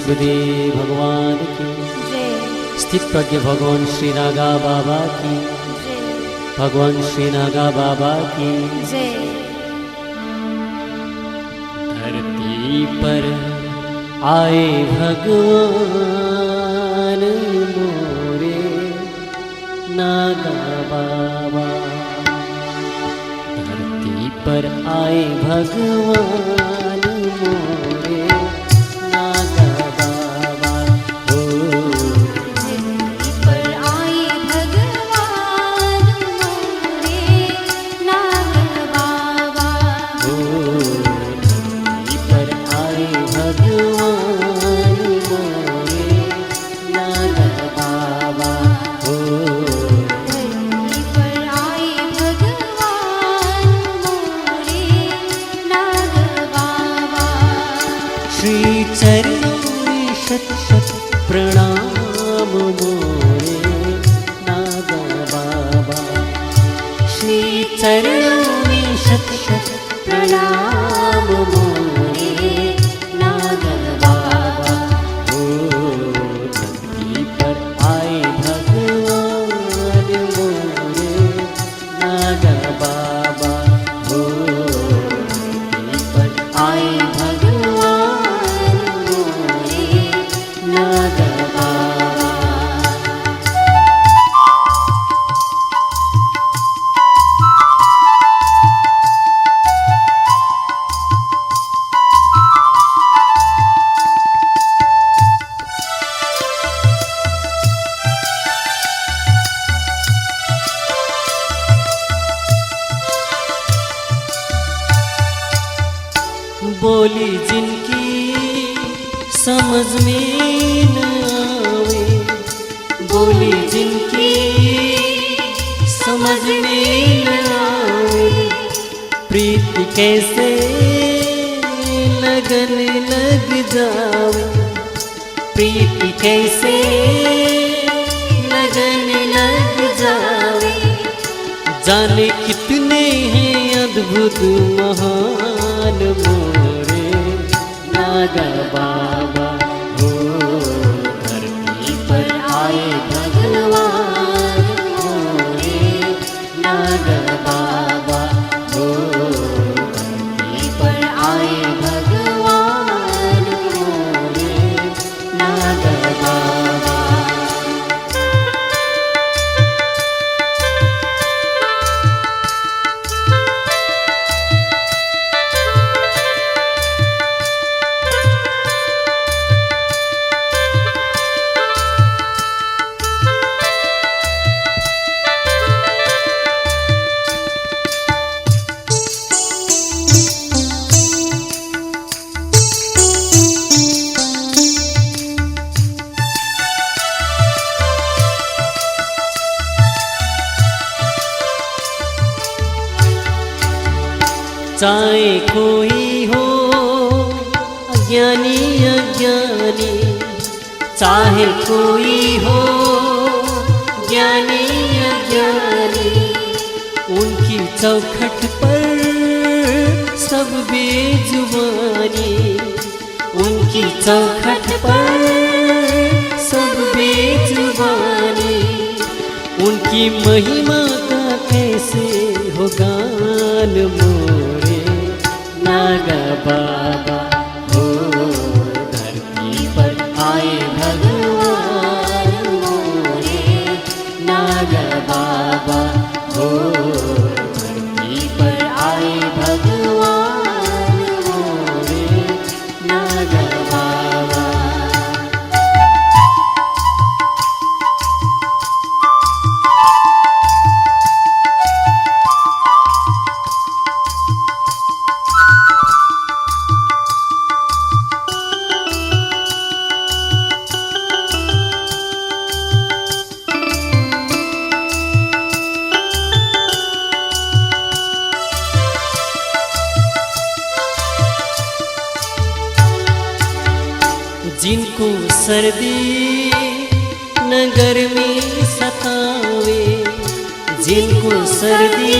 गुरुदेव भगवान की, स्थित प्रज्ञ भगवान श्री नागा बाबा की, भगवान श्री नागा बाबा की। धरती पर आए भगवान मोरे नागा बाबा, धरती पर आए भगवान मोरे नागा बाबा। हो धरती पर आए भगवान मोरे नागा बाबा। हो धरती पर आए भगवान मोरे नागा बाबा। हो धरती पर आए भगवान मोरे नागा बाबा। श्री चरणों में शत शत प्रणाम मोरे नागा बाबा। श्री चरणों में शत शत प्रणाम मोरे नागा बाबा। हो धरती पर आए भगवान मोरे नागा बाबा। हो धरती पर आए भगवान मोरे नागा बाबा। बोली जिनकी समझ में न आवे, बोली जिनकी समझ में न आवे, प्रीति कैसे लगन लग जावे, प्रीति कैसे लगन लग जावे। जाने कितने हैं अद्भुत महान मोरे नागा बाबा। हो धरती पर आए भगवान मोरे नागा बाबा। हो धरती पर आए भगवान मोरे नागा बाबा। चाहे कोई हो अज्ञानी अज्ञानी, चाहे कोई हो ज्ञानी अज्ञानी, उनकी चौखट पर सब बेजुबानी, उनकी चौखट पर सब बेजुबानी। उनकी महिमा का कैसे हो गान मोरे नागा बाबा। हो धरती पर आए भगवान मोरे नागा बाबा। हो धरती पर आए भगवान मोरे नागा बाबा। जिनको सर्दी न गर्मी सतावे, जिनको सर्दी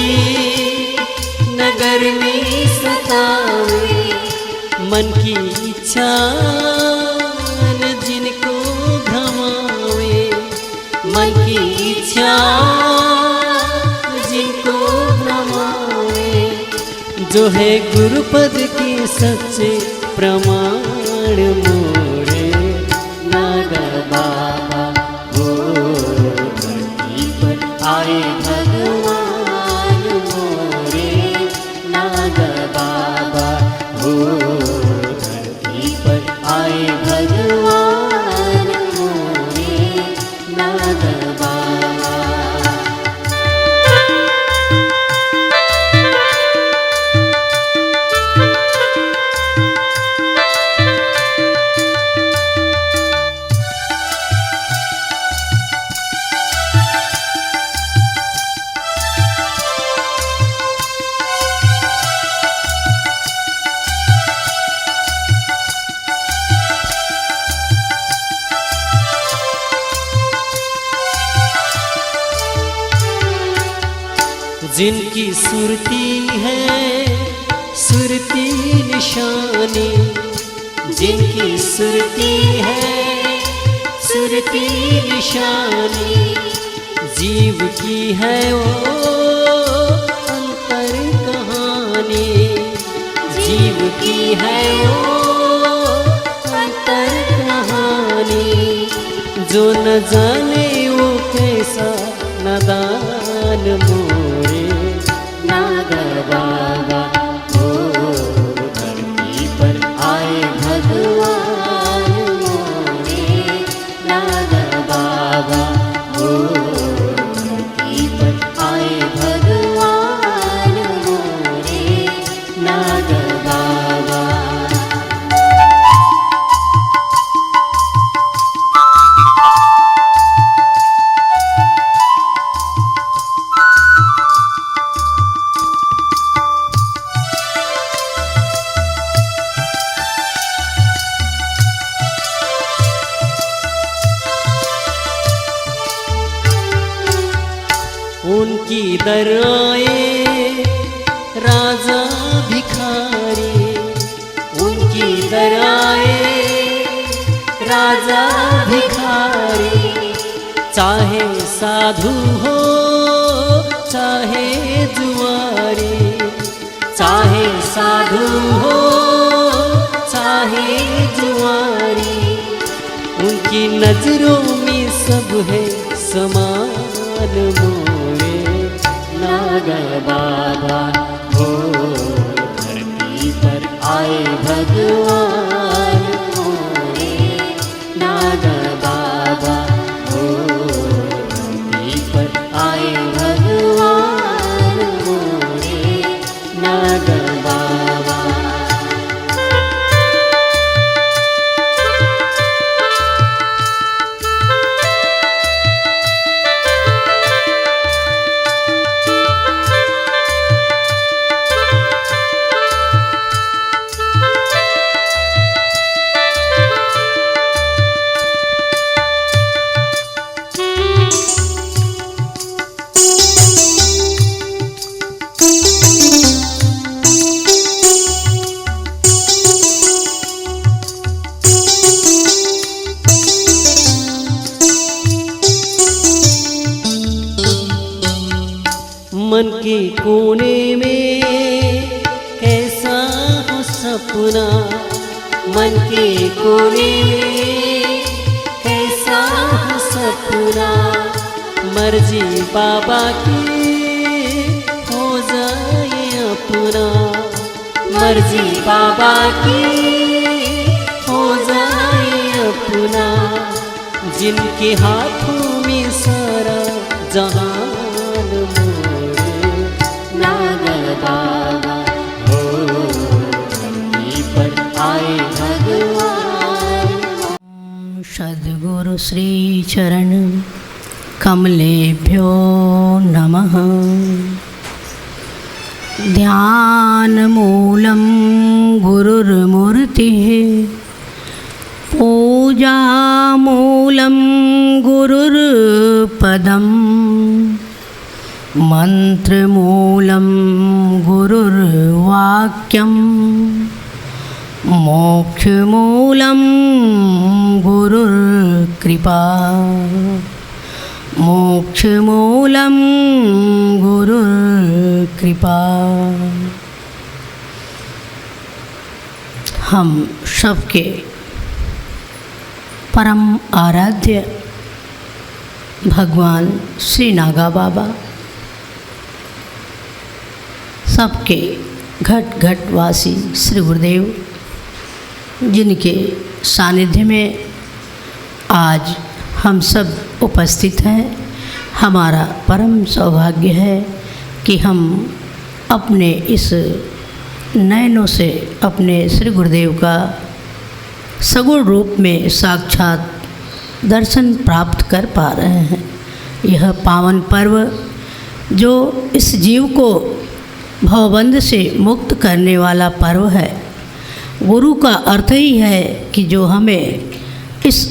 न गर्मी सतावे, मन की इच्छा न जो है गुरुपद की सच्चे प्रमाण मोरे नाग बाबा हो धरती पर आए भगवान मोरे नाग बाबा हो धरती पर आए भगवान मोरे नाग बाबा। जिनकी सुरती है सुरती निशानी, जिनकी सुरती है सुरती निशानी, जीव की है वो अंतर कहानी, जीव की है वो अंतर कहानी। जो न जाने वो कैसा नादान मोरे नाग बाबा हो धरती पर आए भगवान मोरे नाग बाबा हो धरती पर आए भगवान मोरे नाग बाबा। उनकी दर आए राजा भिखारी, उनकी दर आए राजा भिखारी, चाहे साधु हो चाहे जुआरी, चाहे साधु हो चाहे जुआरी, उनकी नजरों में सब है समान मोरे नाग बाबा हो धरती पर आए भगवान मोरे नाग बाबा हो धरती पर आए भगवान मोरे नाग बाबा। मन के कोने में कैसा हो सपना, मन के कोने में कैसा हो सपना, मर्जी बाबा की हो जाए अपना, मर्जी बाबा की हो जाए अपना, जिनके हाथों में सारा जहान मोरे नाग बाबा हो धरती पर आए भगवान। सद्गुरु श्री चरण कमलेभ्यो नमः। ध्यान मूलं गुरुर्मूर्तिः, पूजा मूलं गुरुर्पदम्, मंत्रमूलं गुरुर्वाक्यं, मोक्षमूलं गुरुर्कृपा, मोक्षमूलं गुरुर्कृपा। हम सबके परम आराध्य भगवान श्री नागा बाबा सबके घट घट वासी श्री गुरुदेव, जिनके सानिध्य में आज हम सब उपस्थित हैं, हमारा परम सौभाग्य है कि हम अपने इस नयनों से अपने श्री गुरुदेव का सगुण रूप में साक्षात दर्शन प्राप्त कर पा रहे हैं। यह पावन पर्व जो इस जीव को भवबंध से मुक्त करने वाला पर्व है। गुरु का अर्थ ही है कि जो हमें इस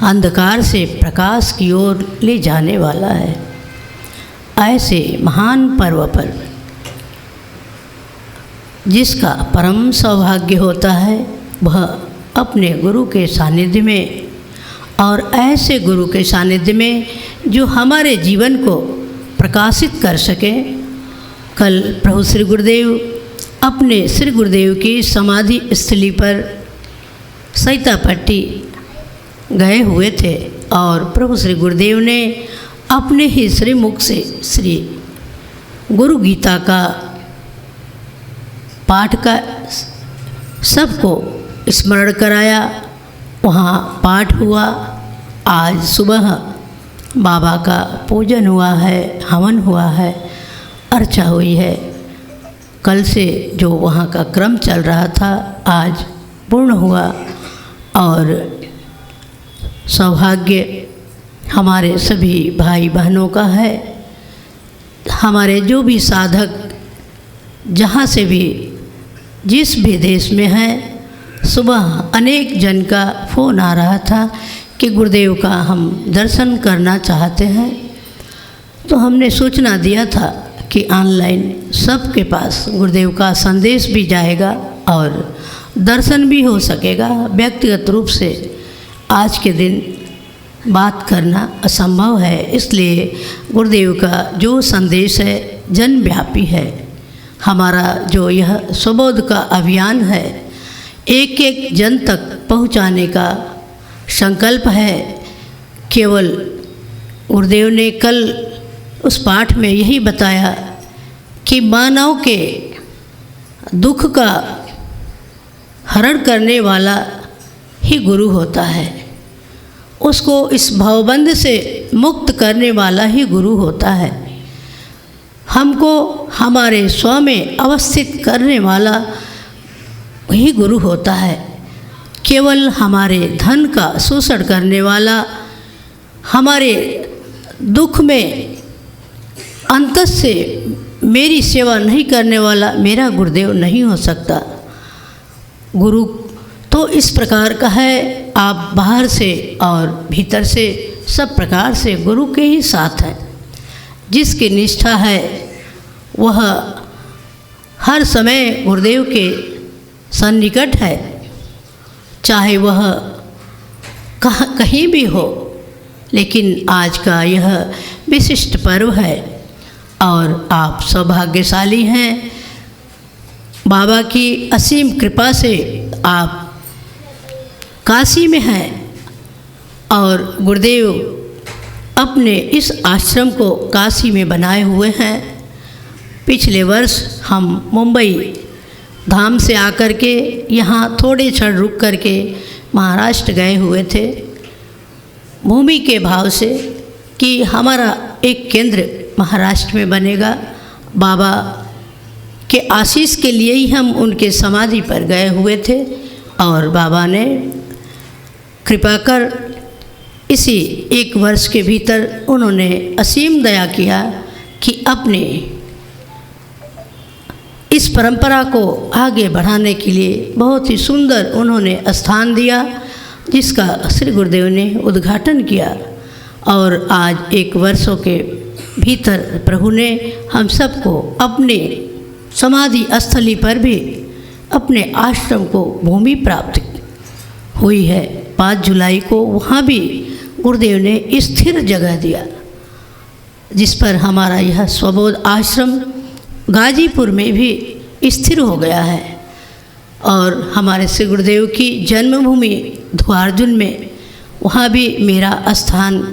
अंधकार से प्रकाश की ओर ले जाने वाला है। ऐसे महान पर्व पर जिसका परम सौभाग्य होता है, वह अपने गुरु के सानिध्य में, और ऐसे गुरु के सानिध्य में जो हमारे जीवन को प्रकाशित कर सके। कल प्रभु श्री गुरुदेव अपने श्री गुरुदेव की समाधि स्थली पर सैतापट्टी गए हुए थे और प्रभु श्री गुरुदेव ने अपने ही श्री मुख से श्री गुरु गीता का पाठ का सबको स्मरण कराया। वहाँ पाठ हुआ। आज सुबह बाबा का पूजन हुआ है, हवन हुआ है, अर्चा हुई है। कल से जो वहाँ का क्रम चल रहा था आज पूर्ण हुआ। और सौभाग्य हमारे सभी भाई बहनों का है। हमारे जो भी साधक जहाँ से भी जिस भी देश में है, सुबह अनेक जन का फ़ोन आ रहा था कि गुरुदेव का हम दर्शन करना चाहते हैं। तो हमने सूचना दिया था कि ऑनलाइन सबके पास गुरुदेव का संदेश भी जाएगा और दर्शन भी हो सकेगा। व्यक्तिगत रूप से आज के दिन बात करना असंभव है, इसलिए गुरुदेव का जो संदेश है जनव्यापी है। हमारा जो यह सुबोध का अभियान है, एक एक जन तक पहुंचाने का संकल्प है। केवल गुरुदेव ने कल उस पाठ में यही बताया कि मानव के दुख का हरण करने वाला ही गुरु होता है। उसको इस भवबंध से मुक्त करने वाला ही गुरु होता है। हमको हमारे स्व में अवस्थित करने वाला ही गुरु होता है। केवल हमारे धन का शोषण करने वाला, हमारे दुख में अंत से मेरी सेवा नहीं करने वाला मेरा गुरुदेव नहीं हो सकता। गुरु तो इस प्रकार का है, आप बाहर से और भीतर से सब प्रकार से गुरु के ही साथ हैं। जिसकी निष्ठा है वह हर समय गुरुदेव के सन्निकट है, चाहे वह कहीं भी हो। लेकिन आज का यह विशिष्ट पर्व है और आप सौभाग्यशाली हैं। बाबा की असीम कृपा से आप काशी में हैं और गुरुदेव अपने इस आश्रम को काशी में बनाए हुए हैं। पिछले वर्ष हम मुंबई धाम से आकर के यहाँ थोड़े क्षण रुक कर के महाराष्ट्र गए हुए थे, भूमि के भाव से कि हमारा एक केंद्र महाराष्ट्र में बनेगा। बाबा के आशीष के लिए ही हम उनके समाधि पर गए हुए थे और बाबा ने कृपा कर इसी एक वर्ष के भीतर उन्होंने असीम दया किया कि अपने इस परंपरा को आगे बढ़ाने के लिए बहुत ही सुंदर उन्होंने स्थान दिया, जिसका श्री गुरुदेव ने उद्घाटन किया। और आज एक वर्षों के भीतर प्रभु ने हम सबको अपने समाधि स्थली पर भी अपने आश्रम को भूमि प्राप्त हुई है। 5 जुलाई को वहाँ भी गुरुदेव ने स्थिर जगह दिया, जिस पर हमारा यह स्वबोध आश्रम गाजीपुर में भी स्थिर हो गया है। और हमारे श्री गुरुदेव की जन्मभूमि धुआर्जुन में, वहाँ भी मेरा स्थान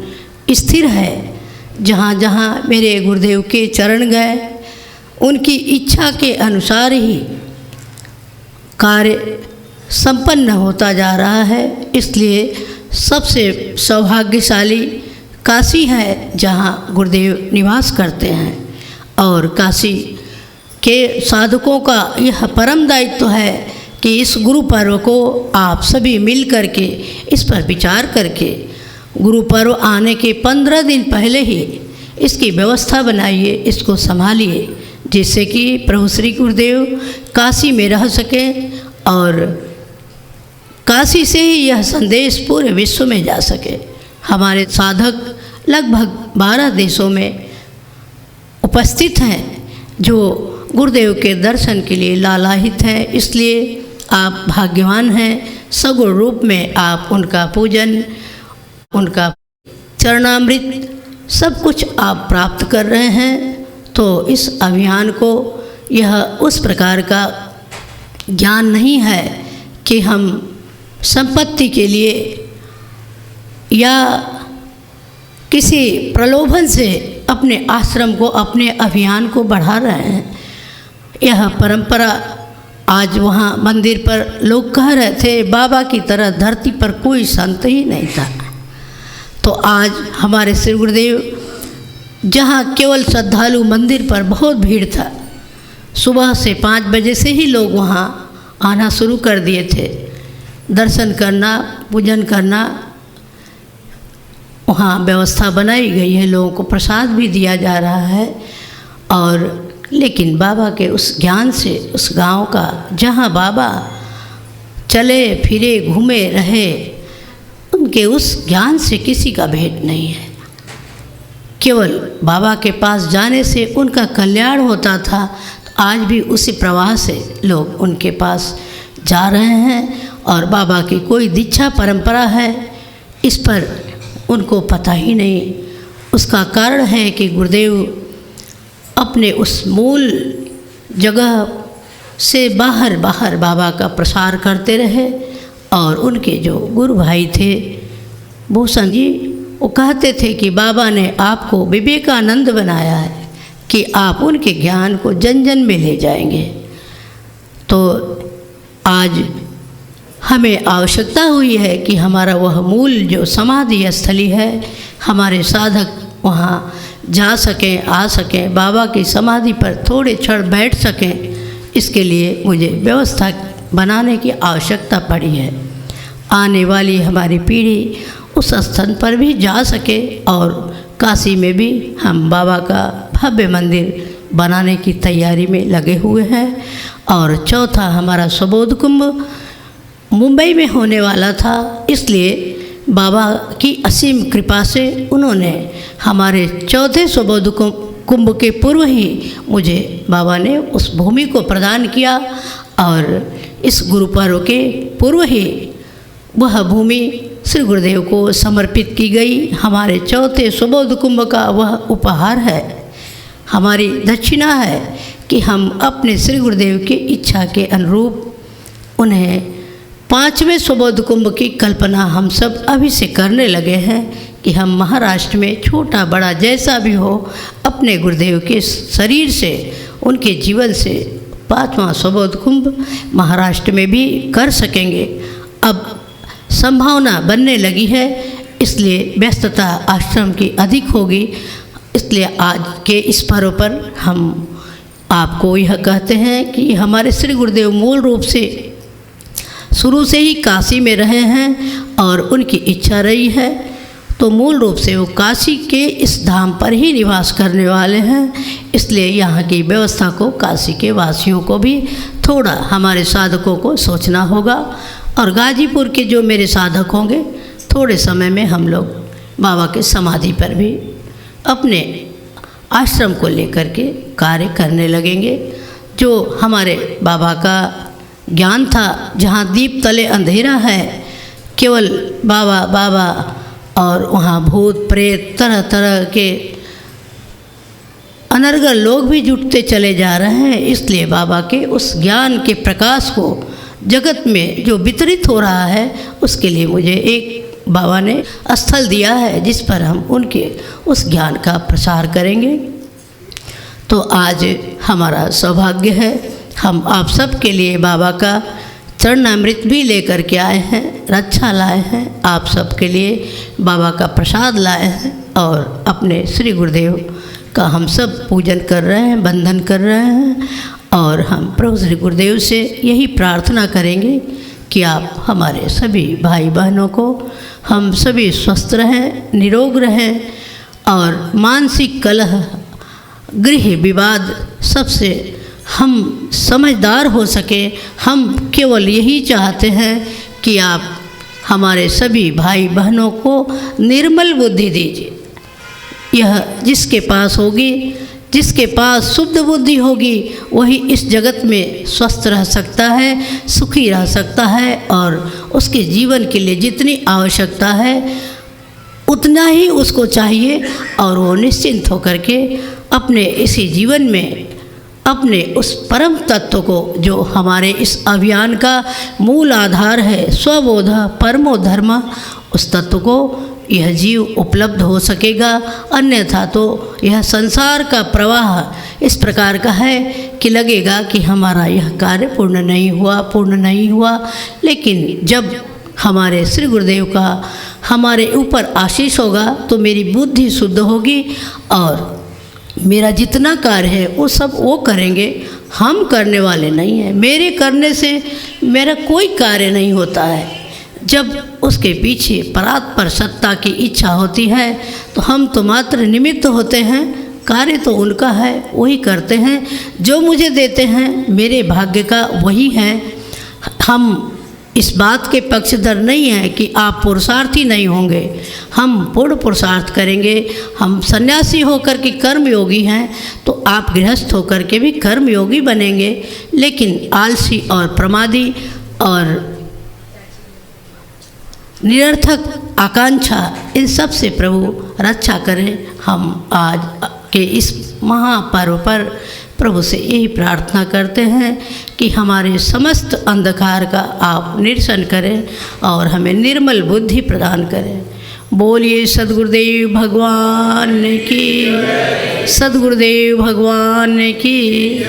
स्थिर है। जहाँ जहाँ मेरे गुरुदेव के चरण गए, उनकी इच्छा के अनुसार ही कार्य संपन्न होता जा रहा है। इसलिए सबसे सौभाग्यशाली काशी है जहाँ गुरुदेव निवास करते हैं, और काशी के साधकों का यह परम दायित्व है कि इस गुरु पर्व को आप सभी मिल करके इस पर विचार करके गुरु पर्व आने के 15 दिन पहले ही इसकी व्यवस्था बनाइए, इसको संभालिए, जिससे कि प्रभु श्री गुरुदेव काशी में रह सकें और काशी से ही यह संदेश पूरे विश्व में जा सके। हमारे साधक लगभग 12 देशों में उपस्थित हैं जो गुरुदेव के दर्शन के लिए लालायित हैं। इसलिए आप भाग्यवान हैं, सगुण रूप में आप उनका पूजन, उनका चरणामृत सब कुछ आप प्राप्त कर रहे हैं। तो इस अभियान को यह उस प्रकार का ज्ञान नहीं है कि हम संपत्ति के लिए या किसी प्रलोभन से अपने आश्रम को, अपने अभियान को बढ़ा रहे हैं। यह परंपरा आज वहाँ मंदिर पर लोग कह रहे थे बाबा की तरह धरती पर कोई संत ही नहीं था। तो आज हमारे श्री गुरुदेव जहाँ केवल श्रद्धालु मंदिर पर बहुत भीड़ था, सुबह से 5 बजे से ही लोग वहाँ आना शुरू कर दिए थे, दर्शन करना, पूजन करना। वहाँ व्यवस्था बनाई गई है, लोगों को प्रसाद भी दिया जा रहा है। और लेकिन बाबा के उस ज्ञान से, उस गांव का जहाँ बाबा चले फिरे घूमे रहे, उनके उस ज्ञान से किसी का भेद नहीं है। केवल बाबा के पास जाने से उनका कल्याण होता था। तो आज भी उसी प्रवाह से लोग उनके पास जा रहे हैं, और बाबा की कोई दीक्षा परंपरा है इस पर उनको पता ही नहीं। उसका कारण है कि गुरुदेव अपने उस मूल जगह से बाहर बाहर बाबा का प्रसार करते रहे। और उनके जो गुरु भाई थे भूषण जी, वो कहते थे कि बाबा ने आपको विवेकानंद बनाया है कि आप उनके ज्ञान को जन जन में ले जाएंगे। तो आज हमें आवश्यकता हुई है कि हमारा वह मूल जो समाधि स्थली है, हमारे साधक वहाँ जा सकें, आ सकें, बाबा की समाधि पर थोड़े क्षण बैठ सकें। इसके लिए मुझे व्यवस्था बनाने की आवश्यकता पड़ी है। आने वाली हमारी पीढ़ी उस स्थान पर भी जा सके, और काशी में भी हम बाबा का भव्य मंदिर बनाने की तैयारी में लगे हुए हैं। और चौथा हमारा सुबोध कुंभ मुंबई में होने वाला था, इसलिए बाबा की असीम कृपा से उन्होंने हमारे चौथे सुबोध कुंभ के पूर्व ही मुझे बाबा ने उस भूमि को प्रदान किया, और इस गुरु पर्व के पूर्व ही वह भूमि श्री गुरुदेव को समर्पित की गई। हमारे चौथे सुबोध कुंभ का वह उपहार है, हमारी दक्षिणा है कि हम अपने श्री गुरुदेव की इच्छा के अनुरूप उन्हें 5वें सुबोध कुंभ की कल्पना हम सब अभी से करने लगे हैं कि हम महाराष्ट्र में छोटा बड़ा जैसा भी हो, अपने गुरुदेव के शरीर से, उनके जीवन से 5वां सुबोध कुंभ महाराष्ट्र में भी कर सकेंगे। अब संभावना बनने लगी है, इसलिए व्यस्तता आश्रम की अधिक होगी। इसलिए आज के इस पर्व पर हम आपको यह कहते हैं कि हमारे श्री गुरुदेव मूल रूप से शुरू से ही काशी में रहे हैं, और उनकी इच्छा रही है तो मूल रूप से वो काशी के इस धाम पर ही निवास करने वाले हैं। इसलिए यहाँ की व्यवस्था को काशी के वासियों को भी थोड़ा, हमारे साधकों को सोचना होगा। और गाजीपुर के जो मेरे साधक होंगे, थोड़े समय में हम लोग बाबा के समाधि पर भी अपने आश्रम को लेकर के कार्य करने लगेंगे। जो हमारे बाबा का ज्ञान था, जहाँ दीप तले अंधेरा है, केवल बाबा बाबा, और वहाँ भूत प्रेत तरह तरह के अनर्गल लोग भी जुटते चले जा रहे हैं। इसलिए बाबा के उस ज्ञान के प्रकाश को जगत में जो वितरित हो रहा है उसके लिए मुझे एक बाबा ने स्थल दिया है जिस पर हम उनके उस ज्ञान का प्रसार करेंगे। तो आज हमारा सौभाग्य है, हम आप सब के लिए बाबा का चरणामृत भी लेकर के आए हैं, रक्षा लाए हैं, आप सब के लिए बाबा का प्रसाद लाए हैं और अपने श्री गुरुदेव का हम सब पूजन कर रहे हैं, वंदन कर रहे हैं। और हम प्रभु श्री गुरुदेव से यही प्रार्थना करेंगे कि आप हमारे सभी भाई बहनों को, हम सभी स्वस्थ रहें, निरोग रहें और मानसिक कलह, गृह विवाद सबसे हम समझदार हो सके। हम केवल यही चाहते हैं कि आप हमारे सभी भाई बहनों को निर्मल बुद्धि दीजिए। यह जिसके पास होगी, जिसके पास शुद्ध बुद्धि होगी, वही इस जगत में स्वस्थ रह सकता है, सुखी रह सकता है और उसके जीवन के लिए जितनी आवश्यकता है उतना ही उसको चाहिए और वो निश्चिंत होकर के अपने इसी जीवन में अपने उस परम तत्व को, जो हमारे इस अभियान का मूल आधार है, स्वबोध परमो धर्म, उस तत्व को यह जीव उपलब्ध हो सकेगा। अन्यथा तो यह संसार का प्रवाह इस प्रकार का है कि लगेगा कि हमारा यह कार्य पूर्ण नहीं हुआ। लेकिन जब हमारे श्री गुरुदेव का हमारे ऊपर आशीष होगा तो मेरी बुद्धि शुद्ध होगी और मेरा जितना कार्य है वो सब वो करेंगे, हम करने वाले नहीं हैं। मेरे करने से मेरा कोई कार्य नहीं होता है। जब उसके पीछे परात्पर सत्ता की इच्छा होती है तो हम तो मात्र निमित्त होते हैं, कार्य तो उनका है, वही करते हैं। जो मुझे देते हैं मेरे भाग्य का वही है। हम इस बात के पक्षधर नहीं है कि आप पुरुषार्थी नहीं होंगे, हम पूर्ण पुरुषार्थ करेंगे। हम सन्यासी होकर के कर्मयोगी हैं तो आप गृहस्थ होकर के भी कर्मयोगी बनेंगे। लेकिन आलसी और प्रमादी और निरर्थक आकांक्षा, इन सब से प्रभु रक्षा करें। हम आज के इस महापर्व पर प्रभु से यही प्रार्थना करते हैं कि हमारे समस्त अंधकार का आप निरसन करें और हमें निर्मल बुद्धि प्रदान करें। बोलिए सद्गुरुदेव भगवान की, सद्गुरुदेव भगवान की,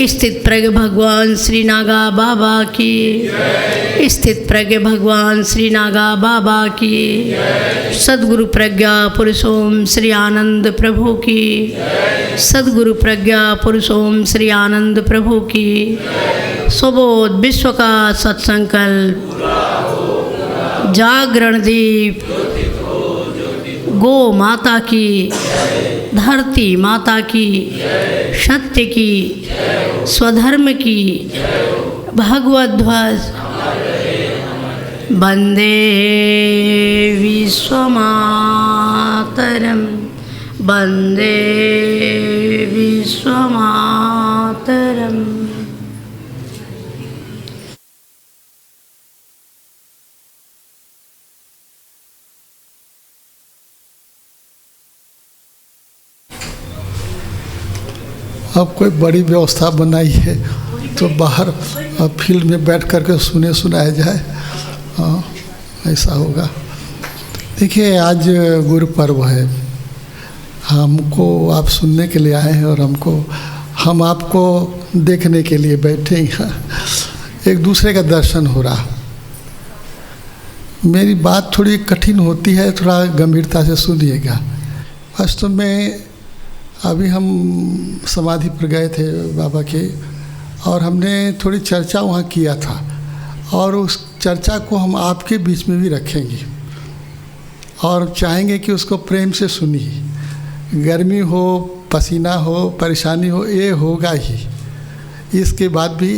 स्थित प्रज्ञ भगवान श्री नागा बाबा की, स्थित प्रज्ञ भगवान श्री नागा बाबा की, सद्गुरु प्रज्ञा पुरुषों श्री आनंद प्रभु की, सद्गुरु प्रज्ञा पुरुषों श्री आनंद प्रभु की। सुबोध विश्व का सत्संकल्प, जागरण दीप, गो माता की, धरती माता की, सत्य की, स्वधर्म की, भगवत ध्वज, वंदे विश्व मातरम, वंदे विश्व मातरम। अब कोई बड़ी व्यवस्था बनाई है तो बाहर फील्ड में बैठ करके सुनाया जाए, ऐसा होगा। देखिए आज गुरु पर्व है, हमको आप सुनने के लिए आए हैं और हम आपको देखने के लिए बैठे हैं। एक दूसरे का दर्शन हो रहा। मेरी बात थोड़ी कठिन होती है, थोड़ा गंभीरता से सुनिएगा। वास्तव में अभी हम समाधि पर गए थे बाबा के और हमने थोड़ी चर्चा वहाँ किया था और उस चर्चा को हम आपके बीच में भी रखेंगे और चाहेंगे कि उसको प्रेम से सुनिए। गर्मी हो, पसीना हो, परेशानी हो, ये होगा ही, इसके बाद भी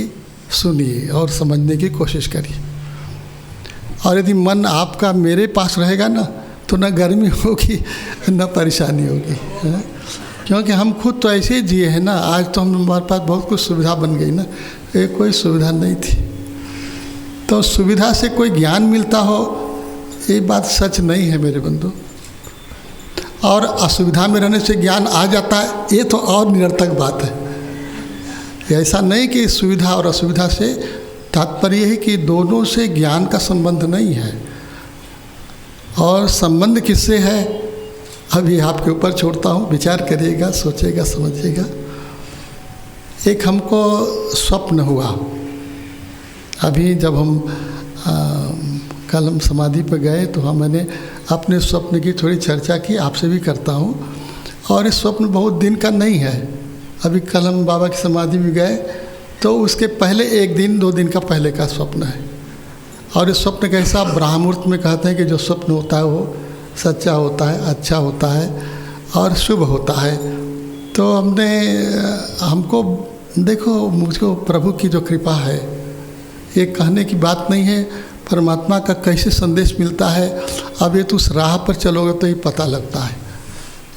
सुनिए और समझने की कोशिश करिए। और यदि मन आपका मेरे पास रहेगा ना तो न गर्मी होगी न परेशानी होगी, है? क्योंकि हम खुद तो ऐसे ही जिए हैं ना। आज तो हमारे पास बहुत कुछ सुविधा बन गई ना, ये कोई सुविधा नहीं थी। तो सुविधा से कोई ज्ञान मिलता हो, ये बात सच नहीं है मेरे बंधु। और असुविधा में रहने से ज्ञान आ जाता है, ये तो और निरर्थक बात है। ऐसा नहीं कि सुविधा और असुविधा से तात्पर्य है कि दोनों से ज्ञान का संबंध नहीं है। और संबंध किससे है अभी आपके ऊपर छोड़ता हूँ, विचार करिएगा, सोचिएगा, समझिएगा। एक हमको स्वप्न हुआ अभी, जब हम कल हम समाधि पर गए तो मैंने अपने स्वप्न की थोड़ी चर्चा की, आपसे भी करता हूँ। और इस स्वप्न बहुत दिन का नहीं है। अभी कल हम बाबा की समाधि में गए तो उसके पहले 1 दिन 2 दिन का पहले का स्वप्न है। और इस स्वप्न कैसा, ब्राह्म मुहूर्त में कहते हैं कि जो स्वप्न होता है वो सच्चा होता है, अच्छा होता है और शुभ होता है। तो हमको देखो, मुझको प्रभु की जो कृपा है, ये कहने की बात नहीं है, परमात्मा का कैसे संदेश मिलता है। अब ये तो उस राह पर चलोगे तो ये पता लगता है।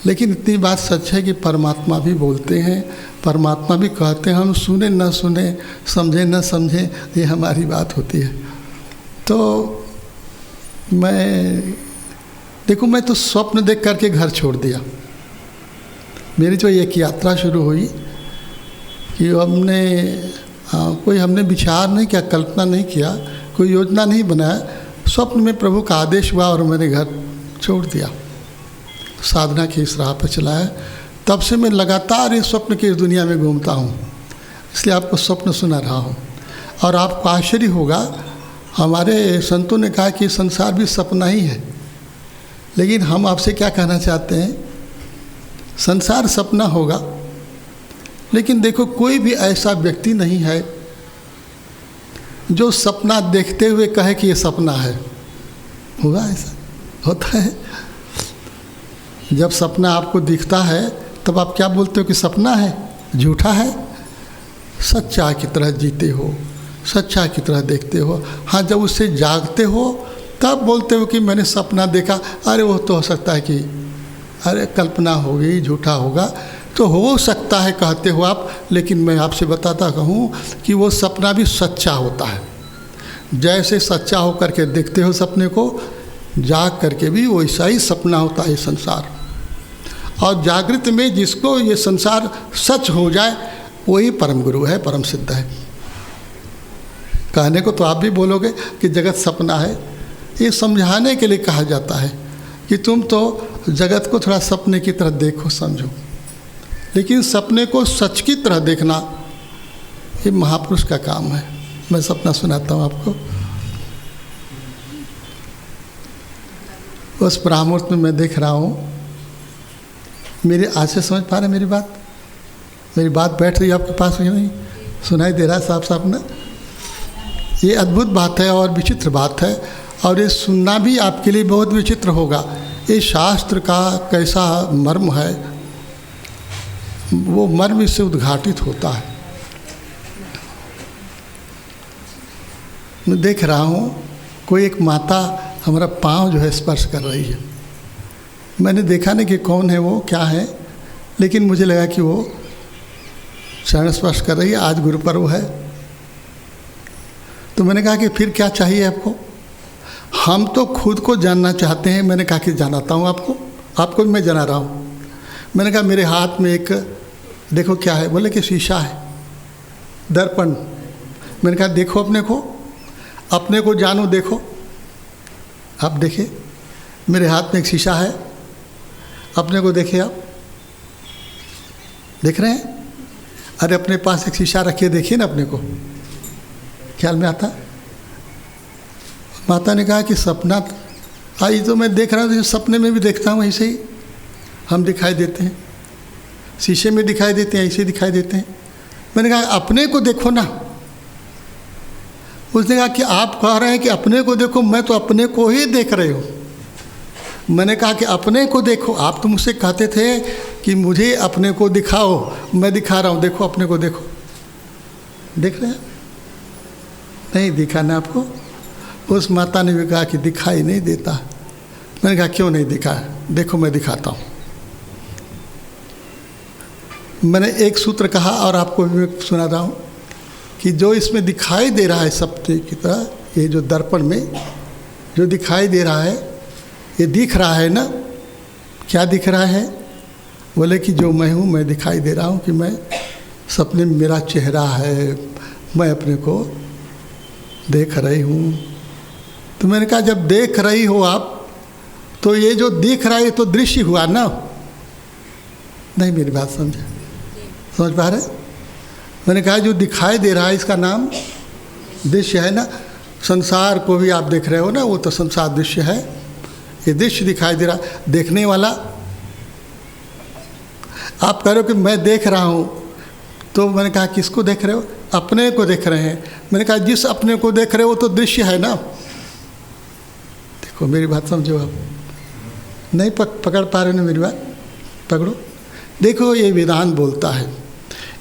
लेकिन इतनी बात सच है कि परमात्मा भी बोलते हैं, परमात्मा भी कहते हैं, हम सुने न सुने, समझे न समझे, ये हमारी बात होती है। तो मैं तो स्वप्न देख करके घर छोड़ दिया। मेरी जो एक यात्रा शुरू हुई कि हमने विचार नहीं किया, कल्पना नहीं किया, कोई योजना नहीं बनाया, स्वप्न में प्रभु का आदेश हुआ और मैंने घर छोड़ दिया, साधना की इस राह पर चलाया। तब से मैं लगातार इस स्वप्न की इस दुनिया में घूमता हूँ, इसलिए आपको स्वप्न सुना रहा हूँ। और आपको आश्चर्य होगा, हमारे संतों ने कहा कि संसार भी सपना ही है। लेकिन हम आपसे क्या कहना चाहते हैं, संसार सपना होगा, लेकिन देखो कोई भी ऐसा व्यक्ति नहीं है जो सपना देखते हुए कहे कि ये सपना है। होगा ऐसा? होता है। जब सपना आपको दिखता है तब आप क्या बोलते हो कि सपना है, झूठा है। सच्चा की तरह जीते हो, सच्चा की तरह देखते हो। हाँ, जब उससे जागते हो तब बोलते हो कि मैंने सपना देखा। अरे वो तो हो सकता है कि अरे कल्पना होगी, झूठा होगा, तो हो सकता है कहते हो आप। लेकिन मैं आपसे बताता कहूँ कि वो सपना भी सच्चा होता है। जैसे सच्चा हो करके देखते हो सपने को, जाग करके भी वैसा ही सपना होता है संसार। और जागृत में जिसको ये संसार सच हो जाए वही परम गुरु है, परम सिद्ध है। कहने को तो आप भी बोलोगे कि जगत सपना है, ये समझाने के लिए कहा जाता है कि तुम तो जगत को थोड़ा सपने की तरह देखो, समझो। लेकिन सपने को सच की तरह देखना ये महापुरुष का काम है। मैं सपना सुनाता हूँ आपको। उस ब्राह्मण में मैं देख रहा हूँ, मेरे आज से समझ पा रहे मेरी बात बैठ रही है आपके पास या नहीं? सुनाई दे रहा है साफ साफ ना? ये अद्भुत बात है और विचित्र बात है, और ये सुनना भी आपके लिए बहुत विचित्र होगा। ये शास्त्र का कैसा मर्म है, वो मर्म इससे उद्घाटित होता है। मैं देख रहा हूँ कोई एक माता हमारा पाँव जो है स्पर्श कर रही है। मैंने देखा नहीं कि कौन है वो, क्या है, लेकिन मुझे लगा कि वो चरण स्पर्श कर रही है। आज गुरु पर्व है। तो मैंने कहा कि फिर क्या चाहिए आपको? हम तो खुद को जानना चाहते हैं। मैंने कहा कि जानता हूँ आपको भी मैं जाना रहा हूँ। मैंने कहा मेरे हाथ में एक देखो क्या है। बोले कि शीशा है, दर्पण। मैंने कहा देखो अपने को जानो, देखो। आप देखिए, मेरे हाथ में एक शीशा है, अपने को देखिए। आप देख रहे हैं? अरे अपने पास एक शीशा रखिए, देखिए ना अपने को, ख्याल में आता। माता ने कहा कि सपना आई तो मैं देख रहा हूँ, सपने में भी देखता हूँ, ऐसे ही हम दिखाई देते हैं, शीशे में दिखाई देते हैं, ऐसे दिखाई देते हैं। मैंने कहा अपने को देखो ना। उसने कहा कि आप कह रहे हैं कि अपने को देखो, मैं तो अपने को ही देख रहे हूँ। मैंने कहा कि अपने को देखो। आप तो मुझसे कहते थे कि मुझे अपने को दिखाओ, मैं दिखा रहा हूँ, देखो अपने को देखो। देख रहे हैं? नहीं दिखा ना आपको? उस माता ने भी कहा कि दिखाई नहीं देता। मैंने कहा क्यों नहीं दिखा? देखो मैं दिखाता हूँ। मैंने एक सूत्र कहा और आपको भी मैं सुना रहा हूँ कि जो इसमें दिखाई दे रहा है सपने की तरह, ये जो दर्पण में जो दिखाई दे रहा है, ये दिख रहा है ना? क्या दिख रहा है? बोले कि जो मैं हूँ, मैं दिखाई दे रहा हूँ कि मैं सपने में मेरा चेहरा है, मैं अपने को देख रही हूँ। तो मैंने कहा जब देख रही हो आप, तो ये जो दिख रहा है ये तो दृश्य हुआ ना। नहीं मेरी बात समझे, समझ पा रहे? मैंने कहा जो दिखाई दे रहा है इसका नाम दृश्य है ना। संसार को भी आप देख रहे हो ना, वो तो संसार दृश्य है। ये दृश्य दिखाई दे रहा, देखने वाला। आप कह रहे हो कि मैं देख रहा हूँ, तो मैंने कहा किसको देख रहे हो? अपने को देख रहे हैं। मैंने कहा जिस अपने को देख रहे हो तो दृश्य है ना। देखो मेरी बात समझो आप, नहीं पकड़ पा रहे ना मेरी बात? पकड़ो। देखो ये वेदांत बोलता है,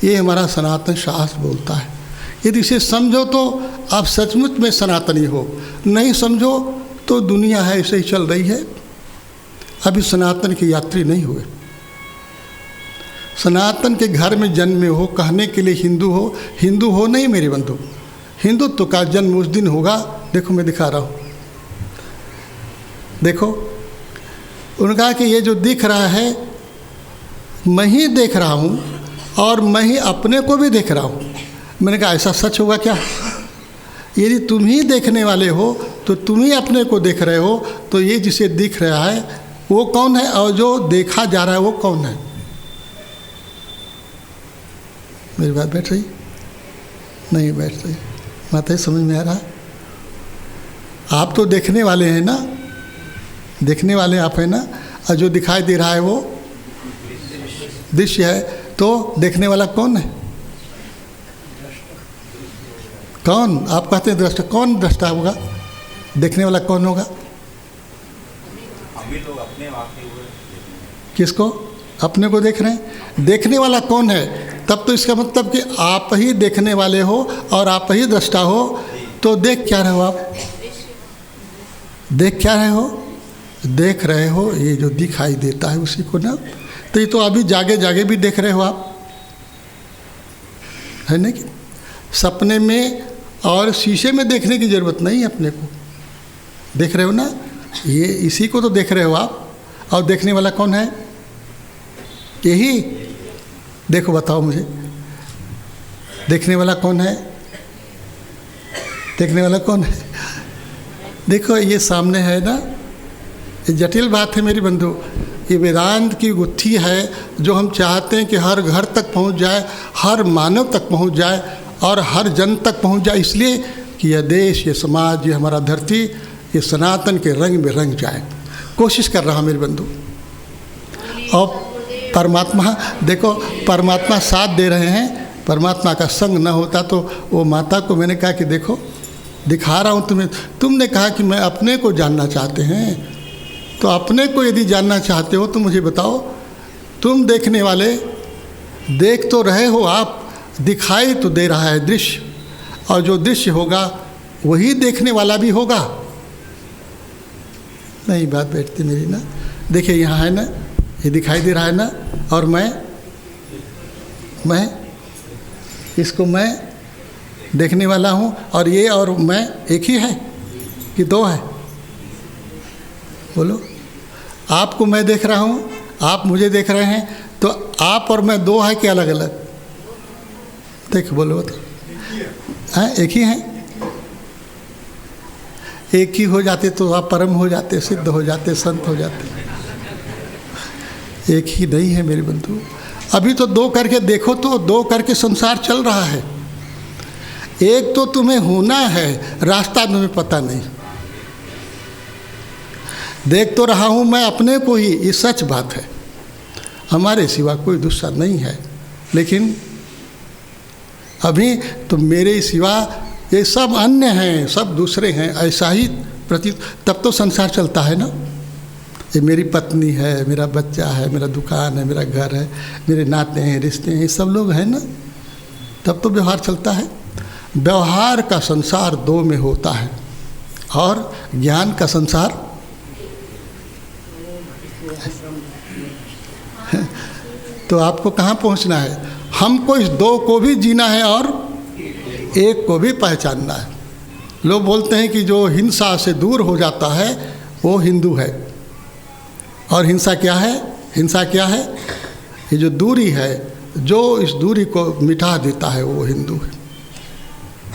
ये हमारा सनातन शास्त्र बोलता है। यदि इसे समझो तो आप सचमुच में सनातनी हो, नहीं समझो तो दुनिया है ऐसे ही चल रही है। अभी सनातन के यात्री नहीं हुए। सनातन के घर में जन्मे हो, कहने के लिए हिंदू हो। हिंदू हो नहीं मेरे बंधु, हिंदुत्व का जन्म उस दिन होगा। देखो मैं दिखा रहा हूँ, देखो। उन्होंने कहा कि ये जो दिख रहा है मैं ही देख रहा हूँ और मैं ही अपने को भी देख रहा हूँ। मैंने कहा ऐसा सच होगा क्या? यदि तुम ही देखने वाले हो तो तुम ही अपने को देख रहे हो, तो ये जिसे दिख रहा है वो कौन है और जो देखा जा रहा है वो कौन है? मेरी बात बैठ रही? नहीं बैठ रही। बात है, समझ में आ रहा? आप तो देखने वाले हैं ना, देखने वाले आप हैं ना, और जो दिखाई दे रहा है वो दृश्य है। तो देखने वाला कौन है? कौन? आप कहते हैं दृष्टा। कौन दृष्टा होगा? देखने वाला कौन होगा? हम ही लोग अपने आप ही हुए। किसको? अपने को देख रहे हैं। देखने वाला कौन है? तब तो इसका मतलब कि आप ही देखने वाले हो और आप ही दृष्टा हो। तो देख क्या रहे हो आप? देख क्या रहे हो? देख रहे हो ये जो दिखाई देता है उसी को ना। तो ये तो अभी जागे जागे भी देख रहे हो आप, है ना? कि सपने में और शीशे में देखने की ज़रूरत नहीं है, अपने को देख रहे हो ना। ये इसी को तो देख रहे हो आप। और देखने वाला कौन है? यही। देखो बताओ मुझे, देखने वाला कौन है? देखने वाला कौन है? देखो ये सामने है ना। ये जटिल बात है मेरी बंधु। ये वेदांत की गुत्थी है जो हम चाहते हैं कि हर घर तक पहुंच जाए, हर मानव तक पहुंच जाए और हर जन तक पहुंच जाए। इसलिए कि यह देश, ये समाज, ये हमारा धरती, ये सनातन के रंग में रंग जाए। कोशिश कर रहा मेरे बंधु। और परमात्मा, देखो परमात्मा साथ दे रहे हैं। परमात्मा का संग न होता तो वो माता को मैंने कहा कि देखो दिखा रहा हूँ तुम्हें। तुमने कहा कि मैं अपने को जानना चाहते हैं, तो अपने को यदि जानना चाहते हो तो मुझे बताओ। तुम देखने वाले देख तो रहे हो आप, दिखाई तो दे रहा है दृश्य, और जो दृश्य होगा वही देखने वाला भी होगा। नहीं बात बैठती मेरी ना। देखिए यहाँ है ना, ये दिखाई दे रहा है ना, और मैं इसको मैं देखने वाला हूँ, और ये और मैं एक ही है कि दो है? बोलो। आपको मैं देख रहा हूँ, आप मुझे देख रहे हैं, तो आप और मैं दो है कि अलग अलग? देख बोलो तो हाँ, एक ही हैं। एक ही हो जाते तो आप परम हो जाते, सिद्ध हो जाते, संत हो जाते। एक ही नहीं है मेरे बंधु। अभी तो दो करके देखो, तो दो करके संसार चल रहा है। एक तो तुम्हें होना है, रास्ता तुम्हें पता नहीं। देख तो रहा हूँ मैं अपने को ही, ये सच बात है। हमारे सिवा कोई दूसरा नहीं है, लेकिन अभी तो मेरे सिवा ये सब अन्य हैं, सब दूसरे हैं, ऐसा ही प्रतीत। तब तो संसार चलता है ना। ये मेरी पत्नी है, मेरा बच्चा है, मेरा दुकान है, मेरा घर है, मेरे नाते हैं, रिश्ते हैं, ये सब लोग हैं ना। तब तो व्यवहार चलता है। व्यवहार का संसार दो में होता है और ज्ञान का संसार तो आपको कहाँ पहुँचना है? हमको इस दो को भी जीना है और एक को भी पहचानना है। लोग बोलते हैं कि जो हिंसा से दूर हो जाता है वो हिंदू है। और हिंसा क्या है? हिंसा क्या है? ये जो दूरी है, जो इस दूरी को मिटा देता है वो हिंदू है।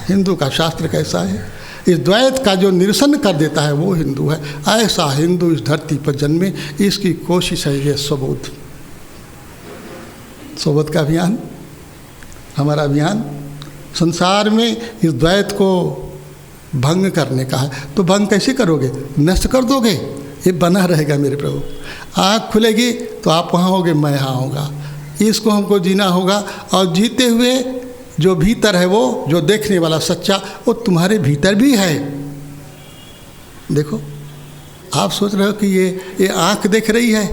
हिंदू का शास्त्र कैसा है? इस द्वैत का जो निरसन कर देता है वो हिंदू है। ऐसा हिंदू इस धरती पर जन्मे, इसकी कोशिश है ये स्वबोध। स्वबोध का अभियान, हमारा अभियान संसार में इस द्वैत को भंग करने का है। तो भंग कैसे करोगे? नष्ट कर दोगे, ये बना रहेगा मेरे प्रभु। आँख खुलेगी तो आप वहाँ होगे, मैं यहाँ होगा। इसको हमको जीना होगा, और जीते हुए जो भीतर है, वो जो देखने वाला सच्चा, वो तुम्हारे भीतर भी है। देखो, आप सोच रहे हो कि ये आँख देख रही है,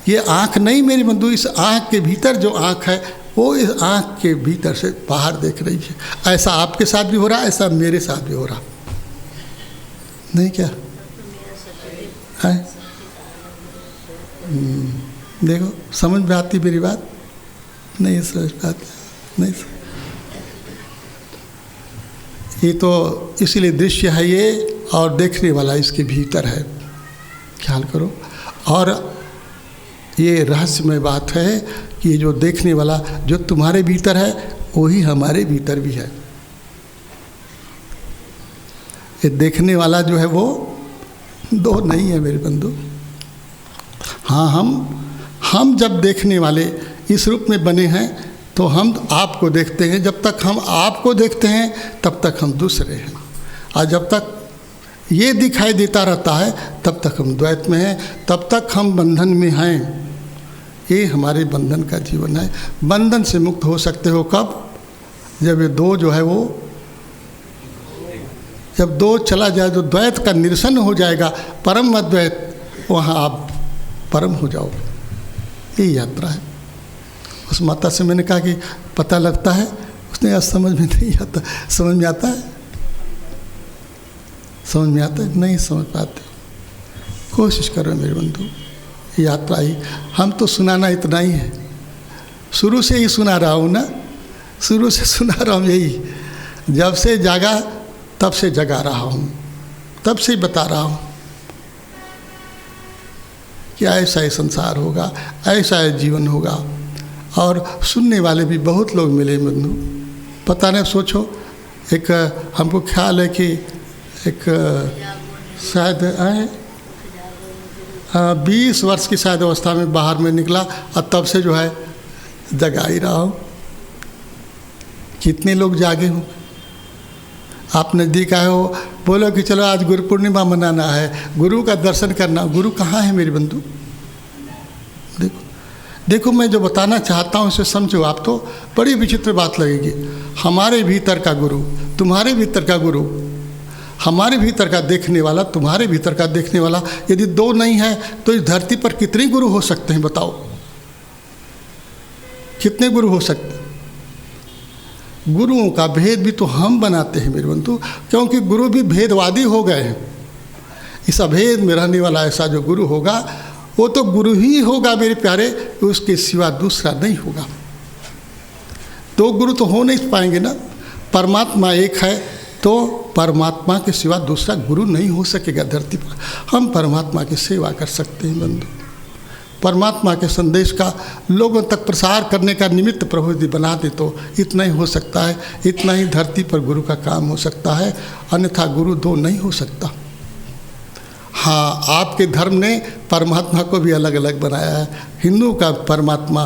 ये आँख नहीं मेरी बंधु, इस आँख के भीतर जो आँख है वो इस आँख के भीतर से बाहर देख रही है। ऐसा आपके साथ भी हो रहा, ऐसा मेरे साथ भी हो रहा नहीं क्या है? देखो, समझ में आती मेरी बात? नहीं समझ में आती, नहीं। ये तो इसीलिए दृश्य है ये, और देखने वाला इसके भीतर है, ख्याल करो। और ये रहस्यमय बात है कि ये जो देखने वाला जो तुम्हारे भीतर है वही हमारे भीतर भी है। ये देखने वाला जो है वो दो नहीं है मेरे बंधु। हाँ, हम जब देखने वाले इस रूप में बने हैं तो हम आपको देखते हैं। जब तक हम आपको देखते हैं तब तक हम दूसरे हैं, और जब तक ये दिखाई देता रहता है तब तक हम द्वैत में हैं, तब तक हम बंधन में हैं। ये हमारे बंधन का जीवन है। बंधन से मुक्त हो सकते हो कब? जब ये दो जो है वो, जब दो चला जाए, जो द्वैत का निरसन हो जाएगा, परम अद्वैत, वहाँ आप परम हो जाओगे। ये यात्रा है। उस माता से मैंने कहा कि पता लगता है, उसने आज समझ में नहीं आता। समझ में आता है? समझ में आता है? नहीं समझ पाते। कोशिश करो मेरे बंधु, यात्रा ही। हम तो सुनाना इतना ही है, शुरू से ही सुना रहा हूँ ना, शुरू से सुना रहा हूँ यही। जब से जागा तब से जगा रहा हूँ, तब से बता रहा हूँ कि ऐसा ही संसार होगा, ऐसा ही जीवन होगा। और सुनने वाले भी बहुत लोग मिले बंधु। पता नहीं, सोचो, एक हमको ख्याल है कि एक शायद 20 वर्ष की शायद अवस्था में बाहर में निकला, और तब से जो है जगा ही रहा हूँ। कितने लोग जागे हों? आप नज़दीक आए हो, बोलो कि चलो आज गुरु पूर्णिमा मनाना है, गुरु का दर्शन करना। गुरु कहाँ है मेरे बंधु? देखो, मैं जो बताना चाहता हूँ इसे समझो। आप तो बड़ी विचित्र बात लगेगी। हमारे भीतर का गुरु, तुम्हारे भीतर का गुरु, हमारे भीतर का देखने वाला, तुम्हारे भीतर का देखने वाला, यदि दो नहीं है तो इस धरती पर कितने गुरु हो सकते हैं? बताओ, कितने गुरु हो सकते हैं? गुरुओं का भेद भी तो हम बनाते हैं मेरे बंधु, क्योंकि गुरु भी भेदवादी हो गए हैं। इस अभेद में रहने वाला ऐसा जो गुरु होगा वो तो गुरु ही होगा मेरे प्यारे, उसके सिवा दूसरा नहीं होगा। दो गुरु तो हो नहीं पाएंगे ना। परमात्मा एक है तो परमात्मा के सिवा दूसरा गुरु नहीं हो सकेगा धरती पर। हम परमात्मा की सेवा कर सकते हैं बंधु। परमात्मा के संदेश का लोगों तक प्रसार करने का निमित्त प्रभु यदि बना दे तो इतना ही हो सकता है, इतना ही धरती पर गुरु का काम हो सकता है, अन्यथा गुरु दो नहीं हो सकता। हाँ, आपके धर्म ने परमात्मा को भी अलग अलग बनाया है। हिंदू का परमात्मा,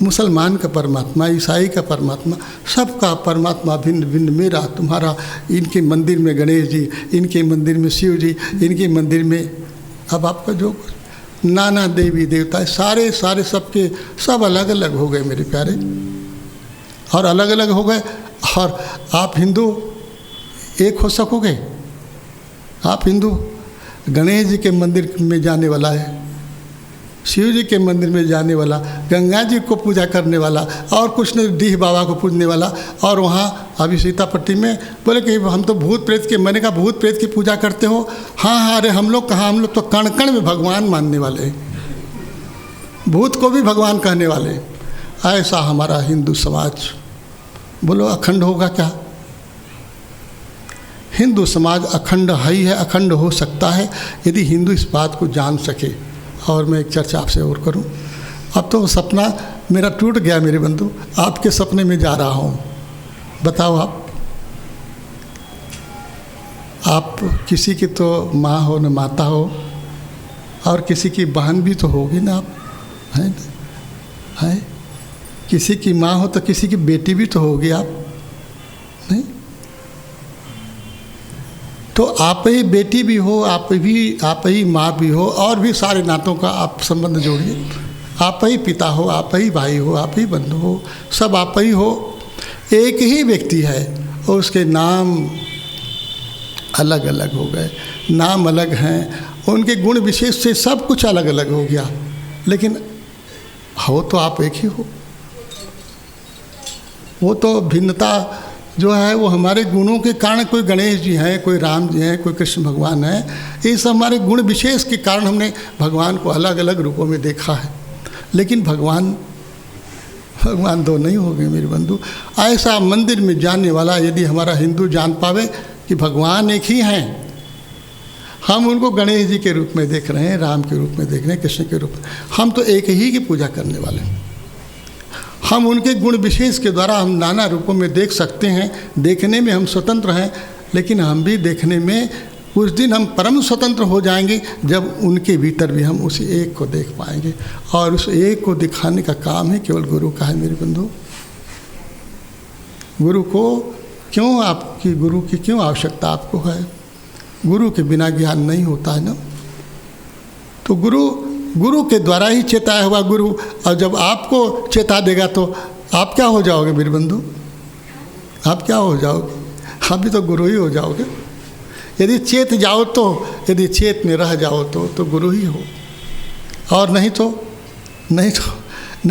मुसलमान का परमात्मा, ईसाई का परमात्मा, सबका परमात्मा भिन्न भिन्न, मेरा तुम्हारा। इनके मंदिर में गणेश जी, इनके मंदिर में शिव जी, इनके मंदिर में अब आपका जो नाना देवी देवता है, सारे सारे सबके सब अलग अलग हो गए मेरे प्यारे, और अलग अलग हो गए। और आप हिंदू एक हो सकोगे? आप हिंदू गणेश जी के मंदिर में जाने वाला है, शिव जी के मंदिर में जाने वाला, गंगा जी को पूजा करने वाला, और कुछ नहीं, डीह बाबा को पूजने वाला। और वहाँ अभी सीतापट्टी में बोले कि हम तो भूत प्रेत के, मैंने कहा भूत प्रेत की पूजा करते हो? हाँ हाँ, अरे हम लोग कहाँ, हम लोग तो कण कण में भगवान मानने वाले हैं, भूत को भी भगवान कहने वाले। ऐसा हमारा हिंदू समाज। बोलो अखंड होगा क्या? हिंदू समाज अखंड ही है, अखंड हो सकता है यदि हिंदू इस बात को जान सके। और मैं एक चर्चा आपसे और करूं। अब तो सपना मेरा टूट गया मेरे बंधु, आपके सपने में जा रहा हूं। बताओ आप, आप किसी की तो माँ हो न माता हो, और किसी की बहन भी तो होगी ना आप, हैं? हैं? किसी की माँ हो तो किसी की बेटी भी तो होगी आप, नहीं? तो आप ही बेटी भी हो, आप ही माँ भी हो, और भी सारे नातों का आप संबंध जोड़िए। आप ही पिता हो, आप ही भाई हो, आप ही बंधु हो, सब आप ही हो। एक ही व्यक्ति है और उसके नाम अलग अलग हो गए, नाम अलग हैं, उनके गुण विशेष से सब कुछ अलग अलग हो गया, लेकिन हो तो आप एक ही हो। वो तो भिन्नता जो है वो हमारे गुणों के कारण, कोई गणेश जी हैं, कोई राम जी हैं, कोई कृष्ण भगवान हैं, ये सब हमारे गुण विशेष के कारण हमने भगवान को अलग अलग रूपों में देखा है। लेकिन भगवान दो नहीं हो गए मेरे बंधु। ऐसा मंदिर में जाने वाला यदि हमारा हिंदू जान पावे कि भगवान एक ही हैं, हम उनको गणेश जी के रूप में देख रहे हैं, राम के रूप में देख रहे हैं, कृष्ण के रूप में, हम तो एक ही की पूजा करने वाले हैं। हम उनके गुण विशेष के द्वारा हम नाना रूपों में देख सकते हैं, देखने में हम स्वतंत्र हैं, लेकिन हम भी देखने में उस दिन हम परम स्वतंत्र हो जाएंगे जब उनके भीतर भी हम उस एक को देख पाएंगे। और उस एक को दिखाने का काम ही केवल गुरु का है मेरे बंधु। गुरु की क्यों आवश्यकता आपको है? गुरु के बिना ज्ञान नहीं होता है ना। तो गुरु के द्वारा ही चेताया हुआ गुरु, और जब आपको चेता देगा तो आप क्या हो जाओगे मेरे बंधु? आप क्या हो जाओगे? आप भी तो गुरु ही हो जाओगे। यदि चेत जाओ तो, यदि चेत में रह जाओ तो गुरु ही हो, और नहीं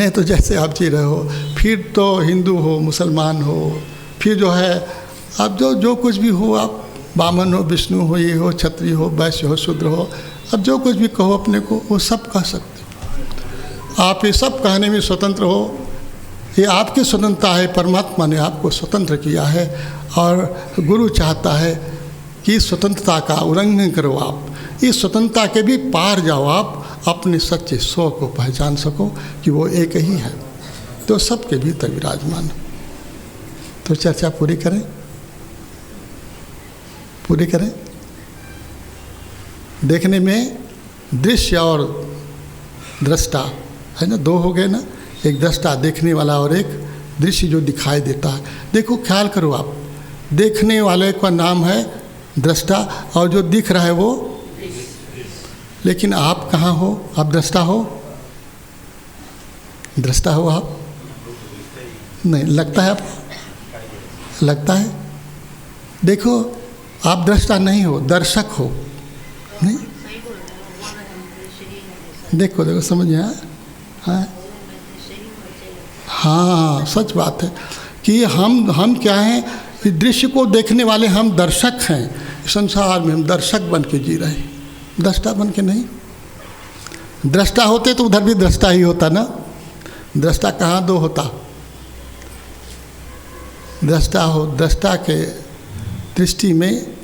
तो जैसे आप जी रहे हो, फिर तो हिंदू हो, मुसलमान हो, फिर जो है अब जो कुछ भी हो, आप बामन हो, विष्णु हो, ये हो, क्षत्रिय हो, वैश्य हो, शूद्र हो, अब जो कुछ भी कहो अपने को वो सब कह सकते हो। आप ये सब कहने में स्वतंत्र हो, ये आपकी स्वतंत्रता है। परमात्मा ने आपको स्वतंत्र किया है, और गुरु चाहता है कि स्वतंत्रता का उल्लंघन करो आप, इस स्वतंत्रता के भी पार जाओ, आप अपने सच्चे स्व को पहचान सको कि वो एक ही है, तो सबके भीतर विराजमान। तो चर्चा पूरी करें। देखने में दृश्य और दृष्टा है ना, दो हो गए ना, एक दृष्टा देखने वाला और एक दृश्य जो दिखाई देता है। देखो, ख्याल करो आप, देखने वाले का नाम है दृष्टा, और जो दिख रहा है वो, लेकिन आप कहाँ हो? आप दृष्टा हो आप? नहीं लगता है आपको? लगता है? देखो, आप दृष्टा नहीं हो, दर्शक हो। नहीं, देखो समझ में आया? हाँ, सच बात है कि हम क्या हैं कि दृश्य को देखने वाले हम दर्शक हैं। संसार में हम दर्शक बन के जी रहे हैं, दृष्टा बन के नहीं। दृष्टा होते तो उधर भी दृष्टा ही होता ना। दृष्टा कहाँ दो होता? दृष्टा के दृष्टि में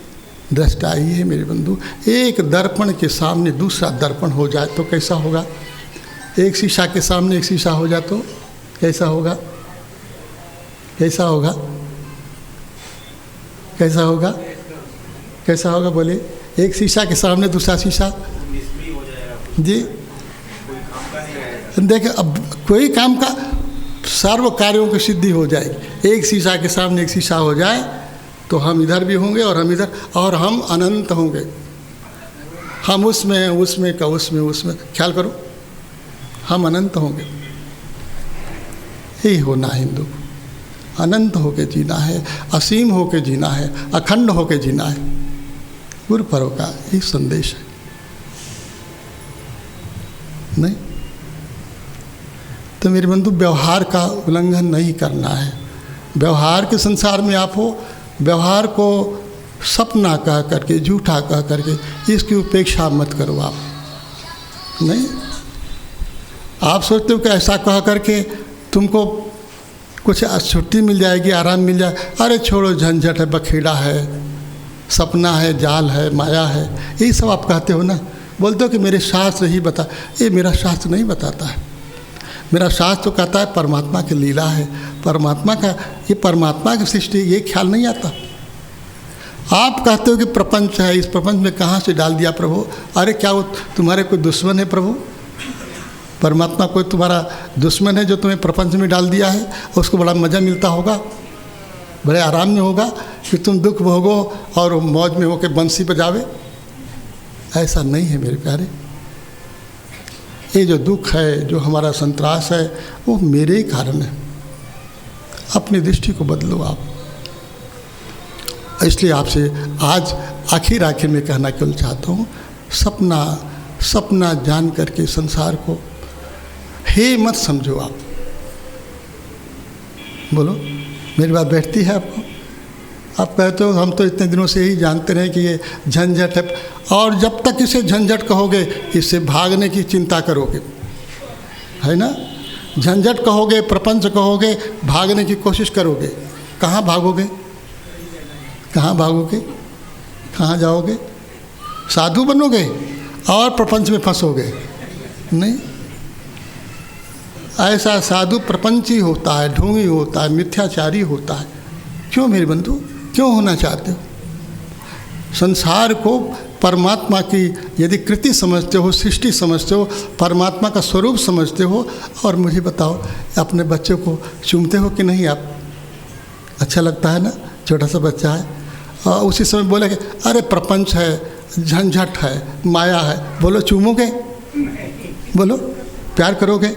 दृष्टा ही है मेरे बंधु। एक दर्पण के सामने दूसरा दर्पण हो जाए तो कैसा होगा? एक शीशा के सामने एक शीशा हो जाए तो कैसा होगा? कैसा होगा बोले? एक शीशा के सामने दूसरा शीशा, जी देखिए, अब कोई काम का सर्व कार्यों की सिद्धि हो जाएगी। एक शीशा के सामने एक शीशा हो जाए तो हम इधर भी होंगे और हम इधर, और हम अनंत होंगे। हम उसमें ख्याल करो, हम अनंत होंगे। यही होना हिंदू, अनंत होके जीना है, असीम होके जीना है, अखंड होके जीना है। गुरु पर्व का ये संदेश है। नहीं तो मेरे बंधु, व्यवहार का उल्लंघन नहीं करना है। व्यवहार के संसार में आप हो, व्यवहार को सपना कह करके, झूठा कह करके इसकी उपेक्षा मत करो आप। नहीं, आप सोचते हो कि ऐसा कह करके तुमको कुछ छुट्टी मिल जाएगी, आराम मिल जाए। अरे छोड़ो, झंझट है, बखेड़ा है, सपना है, जाल है, माया है, यही सब आप कहते हो ना। बोलते हो कि मेरे शास्त्र ही बता, ये मेरा शास्त्र नहीं बताता है। मेरा शास्त्र तो कहता है परमात्मा की लीला है, परमात्मा की सृष्टि, ये ख्याल नहीं आता। आप कहते हो कि प्रपंच है, इस प्रपंच में कहाँ से डाल दिया प्रभु? अरे क्या वो तुम्हारे कोई दुश्मन है प्रभु? परमात्मा कोई तुम्हारा दुश्मन है जो तुम्हें प्रपंच में डाल दिया है? उसको बड़ा मज़ा मिलता होगा, बड़े आराम में होगा कि तुम दुख भोगो और मौज में होकर बंसी बजावे? ऐसा नहीं है मेरे प्यारे। ये जो दुख है, जो हमारा संतरास है, वो मेरे ही कारण है। अपनी दृष्टि को बदलो आप। इसलिए आपसे आज आखिर में कहना केवल चाहता हूँ, सपना जान करके संसार को हे मत समझो आप। बोलो, मेरी बात बैठती है आपको? आप कहते हो हम तो इतने दिनों से ही जानते रहे कि ये झंझट है, और जब तक इसे झंझट कहोगे, इससे भागने की चिंता करोगे, है ना? झंझट कहोगे, प्रपंच कहोगे, भागने की कोशिश करोगे। कहाँ भागोगे? कहाँ भागोगे? कहाँ जाओगे? साधु बनोगे और प्रपंच में फंसोगे? नहीं, ऐसा साधु प्रपंची होता है, ढोंगी होता है, मिथ्याचारी होता है। क्यों मेरे बंधु, क्यों होना चाहते हो? संसार को परमात्मा की यदि कृति समझते हो, सृष्टि समझते हो, परमात्मा का स्वरूप समझते हो, और मुझे बताओ, अपने बच्चों को चूमते हो कि नहीं आप? अच्छा लगता है ना? छोटा सा बच्चा है और उसी समय बोले कि अरे प्रपंच है, झंझट है, माया है, बोलो चूमोगे? बोलो प्यार करोगे?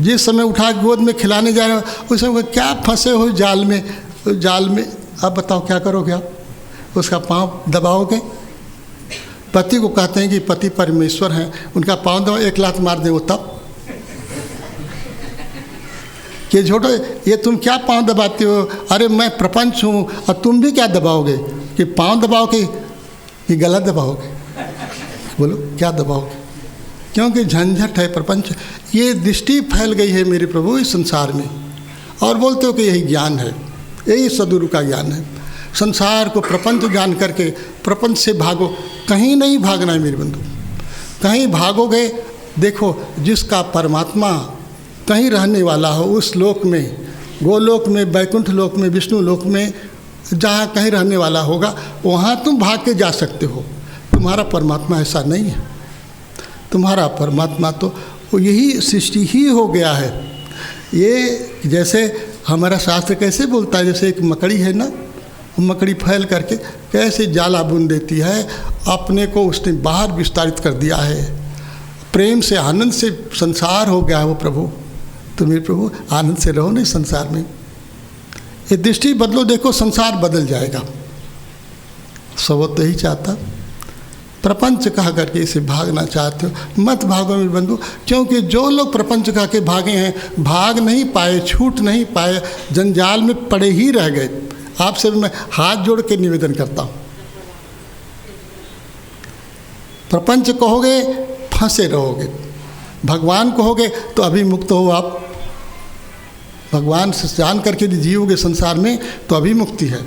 जिस समय उठा गोद में खिलाने जा रहे हो, उस समय क्या फंसे हो जाल में, अब बताओ क्या करोगे आप? उसका पाँव दबाओगे? पति को कहते हैं कि पति परमेश्वर हैं, उनका पाँव दबाओ, एक लात मार दे वो तब कि छोटो ये तुम क्या पाँव दबाते हो? अरे मैं प्रपंच हूँ, और तुम भी क्या दबाओगे? कि पाँव दबाओगे कि गला दबाओगे? बोलो क्या दबाओगे? क्योंकि झंझट है, प्रपंच। ये दृष्टि फैल गई है मेरे प्रभु इस संसार में, और बोलते हो कि यही ज्ञान है, यही सदगुरु का ज्ञान है। संसार को प्रपंच जान करके प्रपंच से भागो। कहीं नहीं भागना है मेरे बंधु, कहीं भागोगे देखो, जिसका परमात्मा कहीं रहने वाला हो, उस लोक में, गोलोक में, वैकुंठ लोक में, विष्णु लोक में, जहाँ कहीं रहने वाला होगा, वहाँ तुम भाग के जा सकते हो। तुम्हारा परमात्मा ऐसा नहीं है। तुम्हारा परमात्मा तो यही सृष्टि ही हो गया है। ये जैसे हमारा शास्त्र कैसे बोलता है, जैसे एक मकड़ी है ना, मकड़ी फैल करके कैसे जाला बुन देती है, अपने को उसने बाहर विस्तारित कर दिया है। प्रेम से, आनंद से संसार हो गया है वो प्रभु। तो मेरे प्रभु आनंद से रहो नहीं संसार में। ये दृष्टि बदलो, देखो संसार बदल जाएगा। सब तो ही चाहता, प्रपंच कहा करके इसे भागना चाहते हो, मत भागो मेरे बंधु। क्योंकि जो लोग प्रपंच कहा के भागे हैं, भाग नहीं पाए, छूट नहीं पाए, जंजाल में पड़े ही रह गए। आपसे मैं हाथ जोड़ के निवेदन करता हूँ, प्रपंच कहोगे फंसे रहोगे, भगवान कहोगे तो अभी मुक्त हो आप। भगवान से जान करके यदि जियोगे संसार में तो अभी मुक्ति है।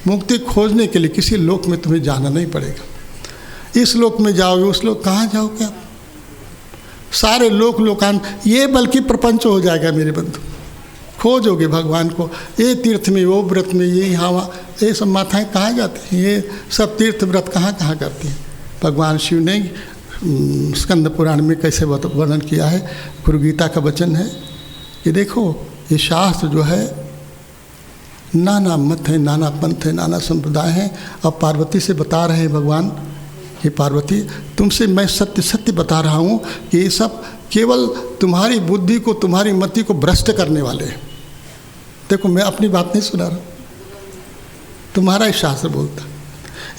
मुक्ति खोजने के लिए किसी लोक में तुम्हें जाना नहीं पड़ेगा। इस लोक में जाओगे, उस लोक कहाँ जाओगे आप? सारे लोक लोकान ये बल्कि प्रपंच हो जाएगा मेरे बंधु। खोजोगे भगवान को, ये तीर्थ में, वो व्रत में, ये यहाँ वहाँ, ये सब माताएँ कहाँ जाती हैं? ये सब तीर्थ व्रत कहाँ कहाँ करती हैं? भगवान शिव ने स्कंद पुराण में कैसे वर्णन किया है, गुरु गीता का वचन है। ये देखो, ये शास्त्र जो है, नाना मत है, नाना पंथ है, नाना संप्रदाय हैं। अब पार्वती से बता रहे हैं भगवान, ये पार्वती तुमसे मैं सत्य सत्य बता रहा हूँ कि ये सब केवल तुम्हारी बुद्धि को, तुम्हारी मति को भ्रष्ट करने वाले हैं। देखो मैं अपनी बात नहीं सुना रहा, तुम्हारा ही शास्त्र बोलता।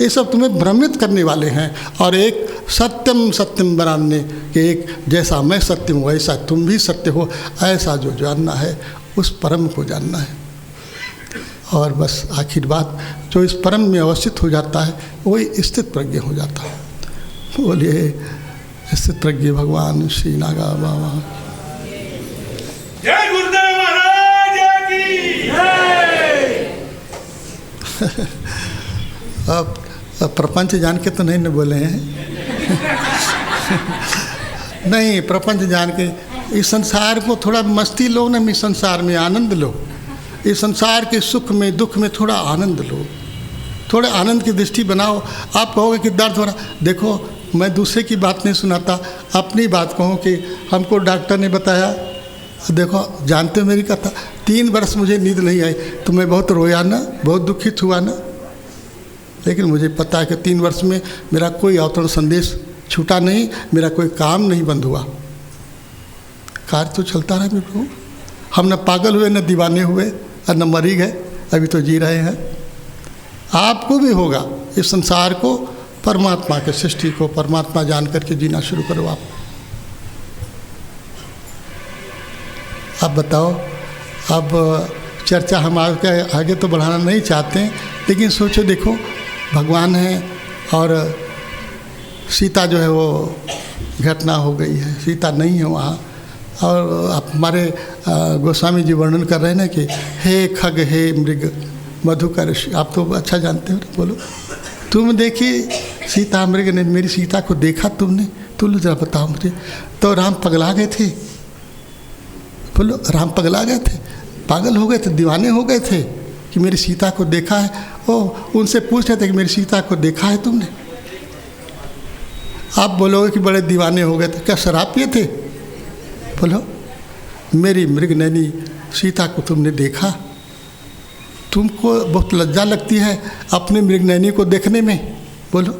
ये सब तुम्हें भ्रमित करने वाले हैं, और एक सत्यम सत्यम बनाने के, एक जैसा मैं सत्य हूँ वैसा तुम भी सत्य हो, ऐसा जो जानना है उस परम को जानना है। और बस आखिर बात, जो इस परम में अवस्थित हो जाता है वही स्थित प्रज्ञ हो जाता है। बोलिए स्थित प्रज्ञ भगवान श्री नागा बाबा। जय गुरुदेव महाराज की जय। अब प्रपंच जान के तो नहीं न बोले हैं नहीं, प्रपंच जान के इस संसार को थोड़ा मस्ती लो ना, इस संसार में आनंद लो। इस संसार के सुख में दुख में थोड़ा आनंद लो, थोड़े आनंद की दृष्टि बनाओ। आप कहोगे कि दर्द हो रहा, देखो मैं दूसरे की बात नहीं सुनाता, अपनी बात कहूँ कि हमको डॉक्टर ने बताया, देखो जानते हो मेरी कथा, 3 वर्ष मुझे नींद नहीं आई तो मैं बहुत रोया ना, बहुत दुखित हुआ ना, लेकिन मुझे पता है कि 3 वर्ष में मेरा कोई अवतरण संदेश छूटा नहीं, मेरा कोई काम नहीं बंद हुआ, कार्य तो चलता रहा मेरे प्रभु। हम न पागल हुए, न दीवाने हुए और न मरी गए, अभी तो जी रहे हैं। आपको भी होगा। इस संसार को, परमात्मा के सृष्टि को परमात्मा जान करके जीना शुरू करो। आप बताओ। अब चर्चा हम आगे तो बढ़ाना नहीं चाहते हैं, लेकिन सोचो, देखो भगवान है और सीता जो है वो घटना हो गई है, सीता नहीं है वहाँ, और आप हमारे गोस्वामी जी वर्णन कर रहे हैं ना कि हे खग हे मृग मधुकर, आप तो अच्छा जानते हो, बोलो तुम देखिए सीता मृग ने मेरी सीता को देखा तुमने, तुम जरा बताओ मुझे। तो राम पगला गए थे, बोलो राम पगला गए थे, पागल हो गए थे, दीवाने हो गए थे कि मेरी सीता को देखा है। ओ उनसे पूछ रहे थे कि मेरी सीता को देखा है तुमने। आप बोलोगे कि बड़े दीवाने हो गए थे, क्या शराब पिए थे? बोलो मेरी मृगनयनी सीता को तुमने देखा, तुमको बहुत लज्जा लगती है अपनी मृगनयनी को देखने में। बोलो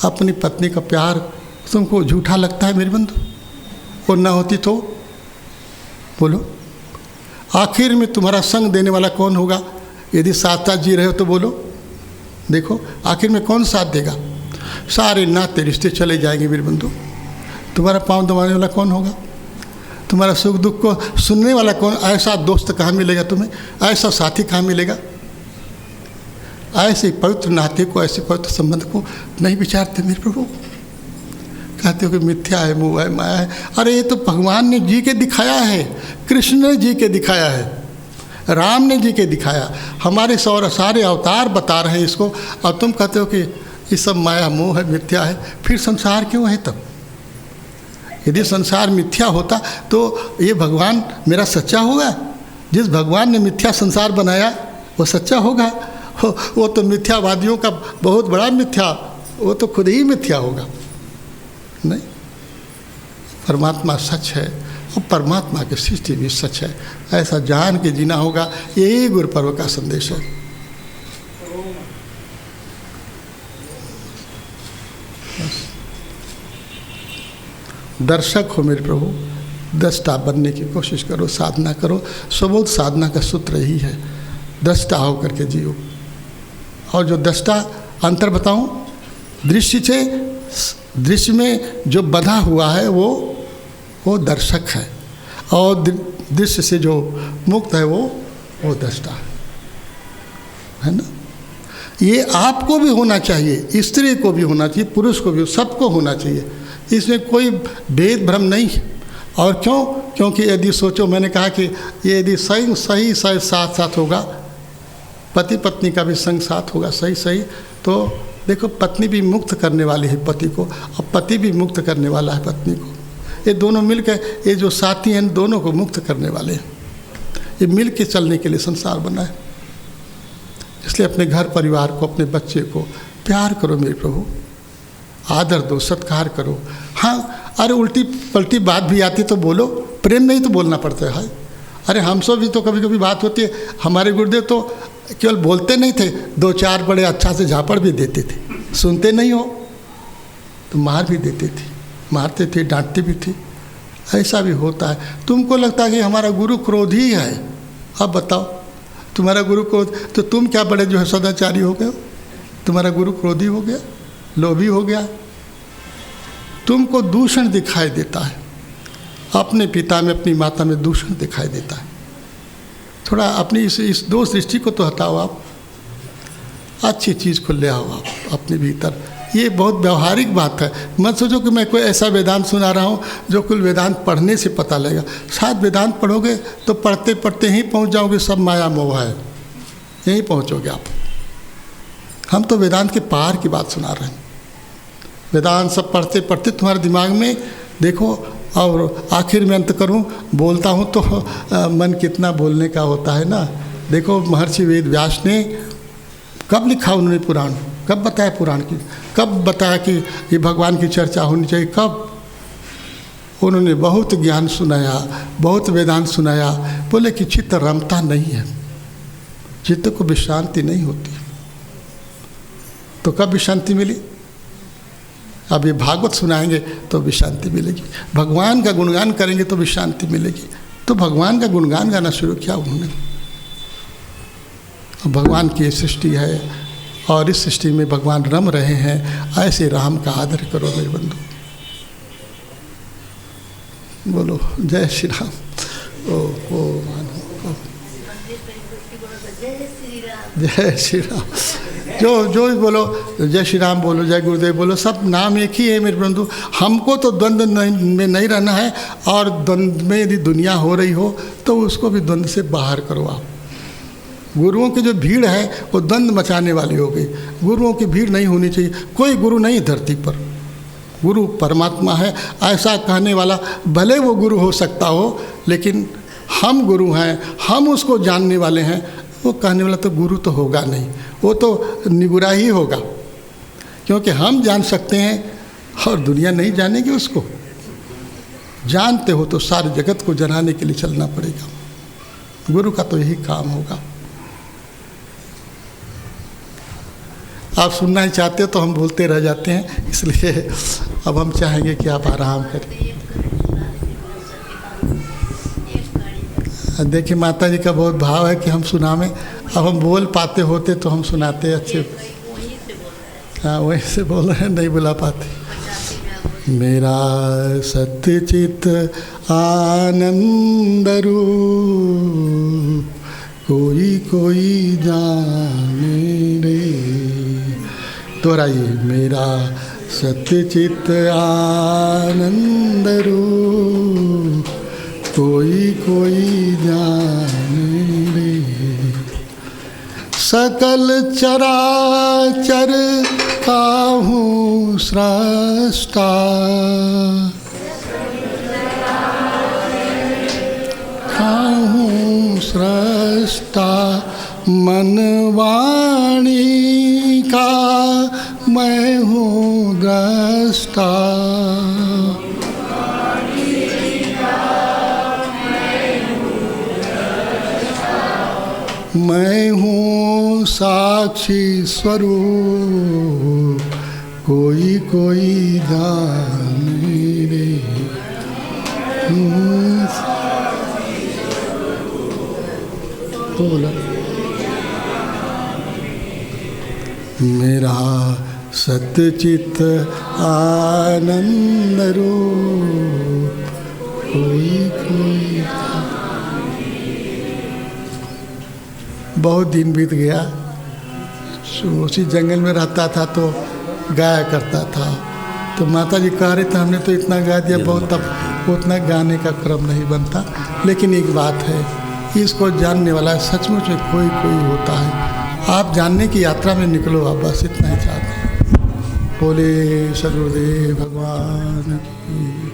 अपनी पत्नी का प्यार तुमको झूठा लगता है मेरे बंधु, और ना होती तो? बोलो आखिर में तुम्हारा संग देने वाला कौन होगा? यदि साथ साथ जी रहे हो तो बोलो, देखो आखिर में कौन साथ देगा? सारे नाते रिश्ते चले जाएंगे मेरे बंधु। तुम्हारा पाँव दबाने वाला कौन होगा? तुम्हारा सुख दुख को सुनने वाला कौन? ऐसा दोस्त कहाँ मिलेगा तुम्हें? ऐसा साथी कहाँ मिलेगा? ऐसे पवित्र नाते को, ऐसे पवित्र संबंध को नहीं विचारते मेरे प्रभु। कहते हो कि मिथ्या है, मोह है, माया है। अरे ये तो भगवान ने जी के दिखाया है, कृष्ण ने जी के दिखाया है, राम ने जी के दिखाया, हमारे सारे अवतार बता रहे हैं इसको, और तुम कहते हो कि ये सब माया मोह है, मिथ्या है। फिर संसार क्यों है तब? यदि संसार मिथ्या होता तो ये भगवान मेरा सच्चा होगा? जिस भगवान ने मिथ्या संसार बनाया वो सच्चा होगा? वो तो मिथ्यावादियों का बहुत बड़ा मिथ्या, वो तो खुद ही मिथ्या होगा। नहीं, परमात्मा सच है और परमात्मा की सृष्टि भी सच है, ऐसा जान के जीना होगा। यही गुरु पर्व का संदेश है। दर्शक हो मेरे प्रभु, दृष्टा बनने की कोशिश करो, साधना करो। सबोध साधना का सूत्र यही है, दृष्टा हो करके जियो। और जो दृष्टा अंतर बताऊं, दृश्य में जो बंधा हुआ है वो दर्शक है, और दृश्य से जो मुक्त है वो दृष्टा है ना। ये आपको भी होना चाहिए, स्त्री को भी होना चाहिए, पुरुष को भी, सबको होना चाहिए। इसमें कोई भेद भ्रम नहीं है। और क्यों? क्योंकि यदि सोचो, मैंने कहा कि ये यदि सही साथ साथ होगा, पति पत्नी का भी संग साथ होगा सही, तो देखो पत्नी भी मुक्त करने वाली है पति को, और पति भी मुक्त करने वाला है पत्नी को। ये दोनों मिलकर, ये जो साथी हैं दोनों को मुक्त करने वाले हैं। ये मिल के चलने के लिए संसार बना है। इसलिए अपने घर परिवार को, अपने बच्चे को प्यार करो मेरे प्रभु, आदर दो, सत्कार करो। हाँ, अरे उल्टी पलटी बात भी आती तो बोलो, प्रेम नहीं तो बोलना पड़ता है। अरे हमसे भी तो कभी कभी बात होती है। हमारे गुरुदेव तो केवल बोलते नहीं थे, 2-4 बड़े अच्छा से झापड़ भी देते थे। सुनते नहीं हो तो मार भी देते थे, मारते थे, डांटते भी थे। ऐसा भी होता है। तुमको लगता है कि हमारा गुरु क्रोधी है। अब बताओ, तुम्हारा गुरु क्रोध, तो तुम क्या बड़े जो है सदाचारी हो गए हो? तुम्हारा गुरु क्रोधी हो गया, लोभी हो गया। तुमको दूषण दिखाई देता है, अपने पिता में, अपनी माता में दूषण दिखाई देता है। थोड़ा अपनी इस दोष दृष्टि को तो हटाओ, आप अच्छी चीज़ को ले आओ आप अपने भीतर। ये बहुत व्यवहारिक बात है। मत सोचो कि मैं कोई ऐसा वेदांत सुना रहा हूँ जो कुल वेदांत पढ़ने से पता लगेगा। शायद वेदांत पढ़ोगे तो पढ़ते पढ़ते ही पहुँच जाओगे सब माया मोह है, यहीं पहुँचोगे आप। हम तो वेदांत के पार की बात सुना रहे हैं। वेदांत सब पढ़ते पढ़ते तुम्हारे दिमाग में देखो और आखिर में अंत करूं, बोलता हूं तो मन कितना बोलने का होता है ना। देखो महर्षि वेद व्यास ने कब लिखा उन्होंने पुराण, कब बताया पुराण की, कब बताया कि ये भगवान की चर्चा होनी चाहिए, कब उन्होंने बहुत ज्ञान सुनाया, बहुत वेदांत सुनाया। बोले कि चित्त रमता नहीं है, चित्त को विश्रांति नहीं होती। तो कब विश्रांति मिली? अब ये भागवत सुनाएंगे तो विश्रांति मिलेगी, भगवान का गुणगान करेंगे तो विश्रांति मिलेगी। तो भगवान का गुणगान गाना शुरू किया उन्होंने। भगवान की सृष्टि है और इस सृष्टि में भगवान रम रहे हैं, ऐसे राम का आदर करो मेरे बंधु। बोलो जय श्री राम। जय श्री राम। जो बोलो जय श्री राम बोलो, जय गुरुदेव बोलो, सब नाम एक ही है मेरे बंधु। हमको तो द्वंद्व में नहीं रहना है, और द्वंद्व में यदि दुनिया हो रही हो तो उसको भी द्वंद्व से बाहर करो आप। गुरुओं की जो भीड़ है वो द्वंद्व मचाने वाली हो गई। गुरुओं की भीड़ नहीं होनी चाहिए। कोई गुरु नहीं धरती पर, गुरु परमात्मा है ऐसा कहने वाला भले वो गुरु हो सकता हो, लेकिन हम गुरु हैं, हम उसको जानने वाले हैं। वो कहने वाला तो गुरु तो होगा नहीं, वो तो निगुरा ही होगा, क्योंकि हम जान सकते हैं और दुनिया नहीं जानेगी उसको। जानते हो तो सारे जगत को जनाने के लिए चलना पड़ेगा। गुरु का तो यही काम होगा। आप सुनना ही चाहते हो तो हम बोलते रह जाते हैं, इसलिए अब हम चाहेंगे कि आप आराम करें। देखिए माता जी का बहुत भाव है कि हम सुनावें। अब हम बोल पाते होते तो हम सुनाते अच्छे। हाँ वहीं से बोल रहे हैं, नहीं बुला पाते। मेरा सत्यचित आनंद रूप कोई कोई जाने रे। दोहराइए, मेरा सत्यचित आनंद रूप कोई कोई जाने रे। सकल चराचर काहूँ सृष्टा, काहूँ सृष्टा मन वाणी का मैं हूँ दृष्टा। मैं हूँ साक्षी स्वरूप कोई कोई जाने रे। बोला मेरा सत्यचित आनंद रूप कोई कोई। बहुत दिन बीत गया, उसी जंगल में रहता था तो गाया करता था। तो माता जी कह रहे थे हमने तो इतना गा दिया बहुत, अब उतना गाने का क्रम नहीं बनता। लेकिन एक बात है, इसको जानने वाला सचमुच में कोई कोई होता है। आप जानने की यात्रा में निकलो, आप बस इतना ही चाहते हैं। बोले सदगुरुदेव भगवान की।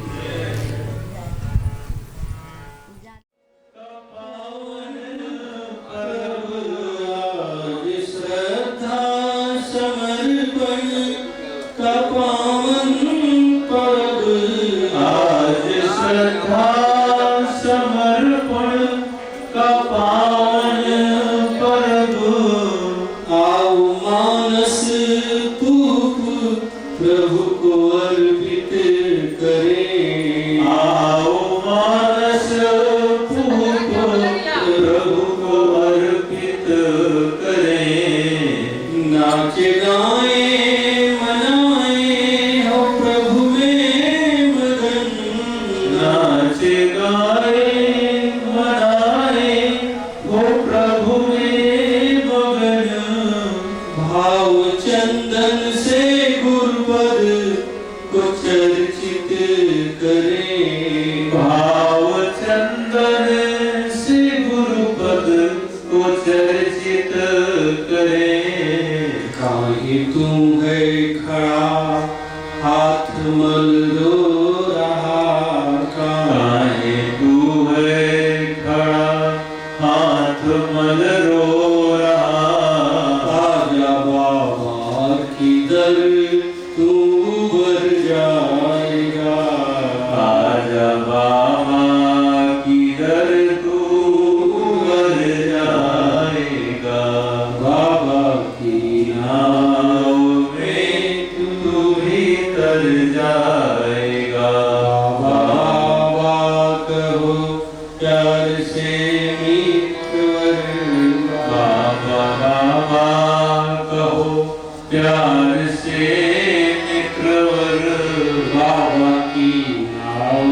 की नाव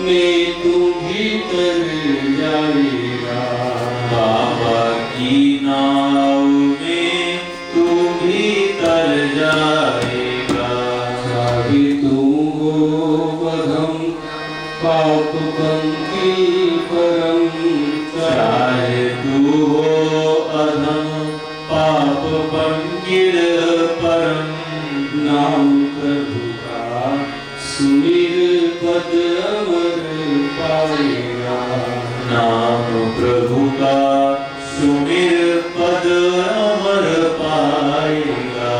में तू भीतर जाएगा। बाबा की नाव में तू भीतर जाएगा। चाहे तू हो बधम पाप पंकिल परम, चाहे तू हो अधम पाप पंकिल परम, नाम प्रभु का सुमिर पद अमर पाएगा। नाम प्रभु का सुमिर पद अमर पाएगा।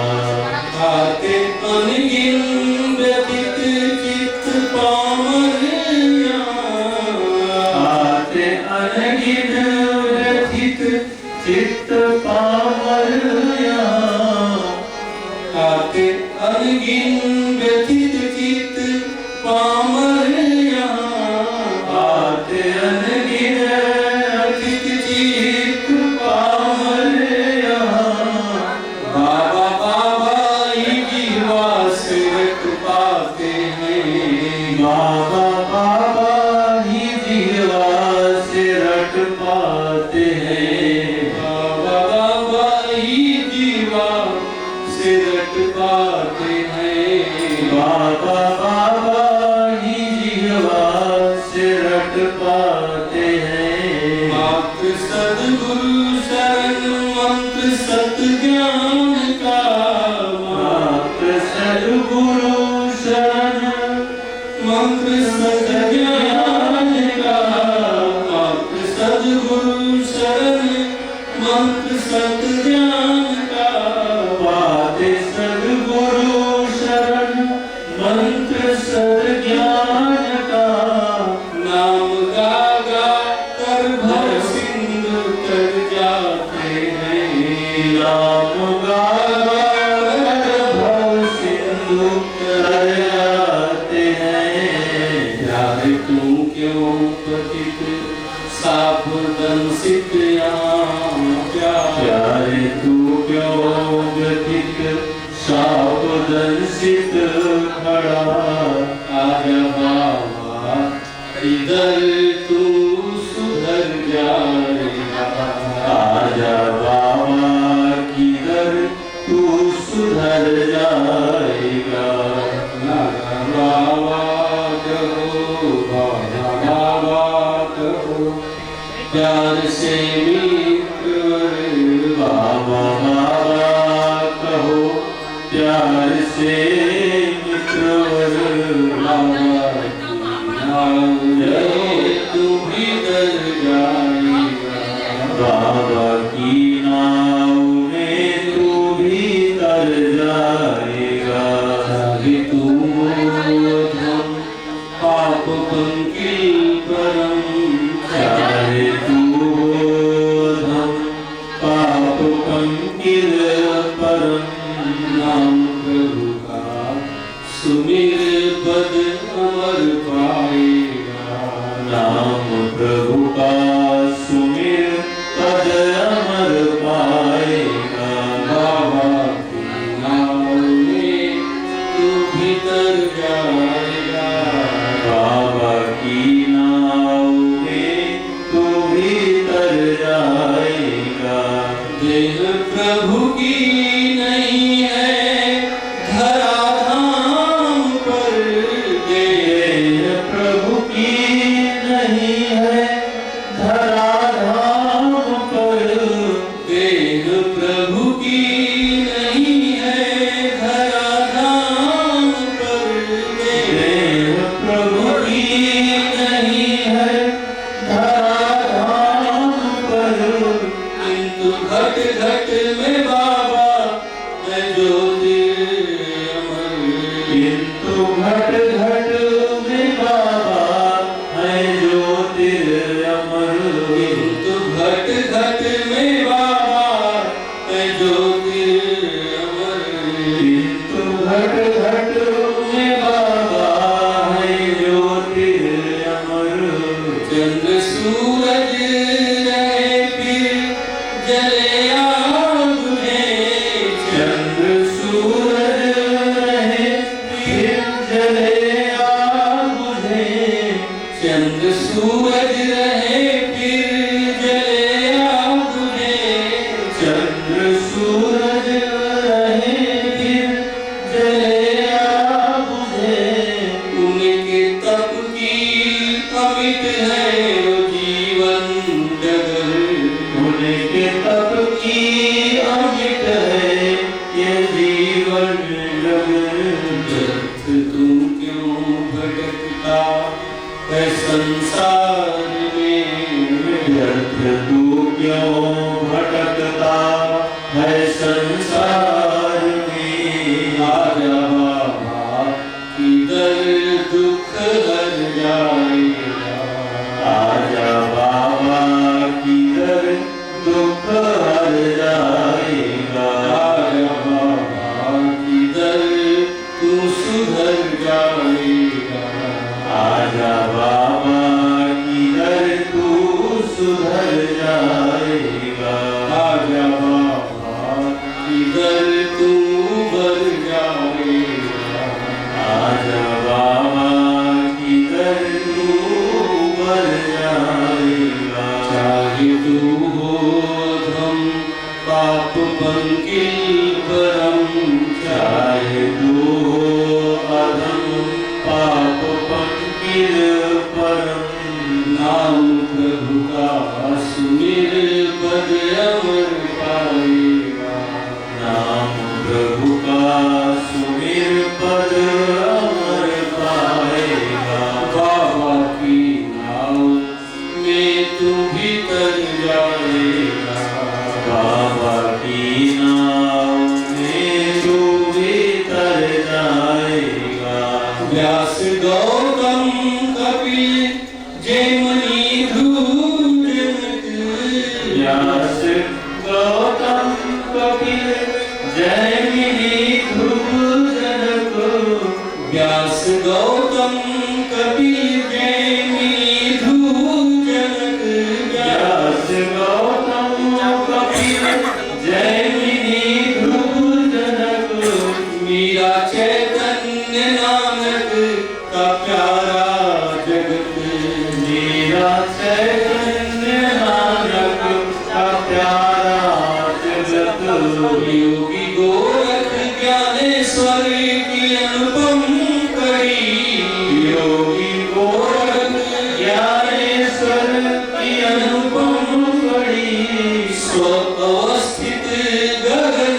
आते अनगिन व्यतीत चित्त पामर, आते अनगिन व्यतीत चित्त पामर, आते अनगिन व्यतीत चित्त पामर, आते अनगिन व्यतीत चित्त पामर। बाबा बाबा ही जीवा से रट पाते हैं। बाबा बाबा ही जीवा से रट पाते हैं। बाबा बाबा ही जीवा से रट पाते हैं। बाबा बाबा ही जीवा से रट पाते हैं। मात्र सद्गुरु शरण मंत्र सत ज्ञान का, मात्र सद्गुरु शरण मंत्र सत ज्ञान का, मात्र सद्गुरु शरण मंत्र सत ज्ञान का। पाते सद्गुरु शरण मंत्र सत ज्ञान का, नाम गा गा कर भव सिंधु तर जाते हैं। नाम गा गा कर भव सिंधु तर जाते हैं। चाहे तू क्यों पतित साप दंसित चाहे तू क्यों व्यथित साप दंसित खड़ा, आजा बाबा इधर तू सुधर जाएगा। आजा बाबा किधर तू सुधर जाएगा। बाबा कहो, बाबा कहो, प्यार से मित्र। बाबा बाबा कहो, प्यार से मित्रवर। बाबा तू भीतर जाएगा। बाबा की नाव में तू भीतर जाएगा। चाहे तू धम पाप पंकिल परम, चाहे तू धम पाप पंकिल परम, नाम प्रभु का सुमिर पद अमर पाएगा। नाम प्रभु का सुमिर पद अमर पाएगा। बाबा की नाव में तू भीतर जाएगा। बाबा की नाव में तू भीतर जाएगा। देह प्रभु की नहीं है धराधाम पर, देह प्रभु की नहीं है धराधाम पर। देह प्रभु की नहीं है धराधाम पर। देह प्रभु की नहीं है धराधाम पर। किंतु घट घट में बाबा है ज्योति अमर। किंतु घट घट में बाबा है ज्योति अमर। किंतु घट घट में बाबा है ज्योति अमर। किंतु घट घट में बाबा है ज्योति अमर। चंद्र सूरज रहे फिर जले आग में। चंद्र सूरज रहे फिर जले है संसार में व्यर्थ तू क्यों भटकता है संसार में। आजा बाबा किधर दुख हर जाएगा, आजा बाबा किधर दुख हर जाएगा। आजा बाबा किधर तू सुधर जाएगा, आजा बाबा किधर तू सुधर जाएगा। आजा बाबा किधर तू बढ़ जाएगा, आजा बाबा किधर तू बढ़ जाएगा। चाहे तू हो धम पाप पंकिल परम, चाहे तू हो अधम पाप पंकिल परम। नाम प्रभु का सुमिर पद अमर पाएगा, नाम प्रभु का सुमिर पद अमर पाएगा। बाबा की नाव में तू भी तर जाएगा, बाबा की नाव में तू भी तर जाएगा। व्यास गौतम कपिल जैमिनी ध्रुव जनक, व्यास गौतम कपिल जैमिनी ध्रुव जनक। व्यास गौतम कपिल जैमिनी ध्रुव जनक, व्यास गौतम कपिल जैमिनी ध्रुव जनक। मीरा चैतन्य नानक का प्यारा जगत, मीरा चैतन्य नानक का प्यारा जगत। योगी गोरख ज्ञानेश्वर की अनुपम कड़ी, योगी गोरख ज्ञानेश्वर की अनुपम कड़ी। स्व अवस्थित गगन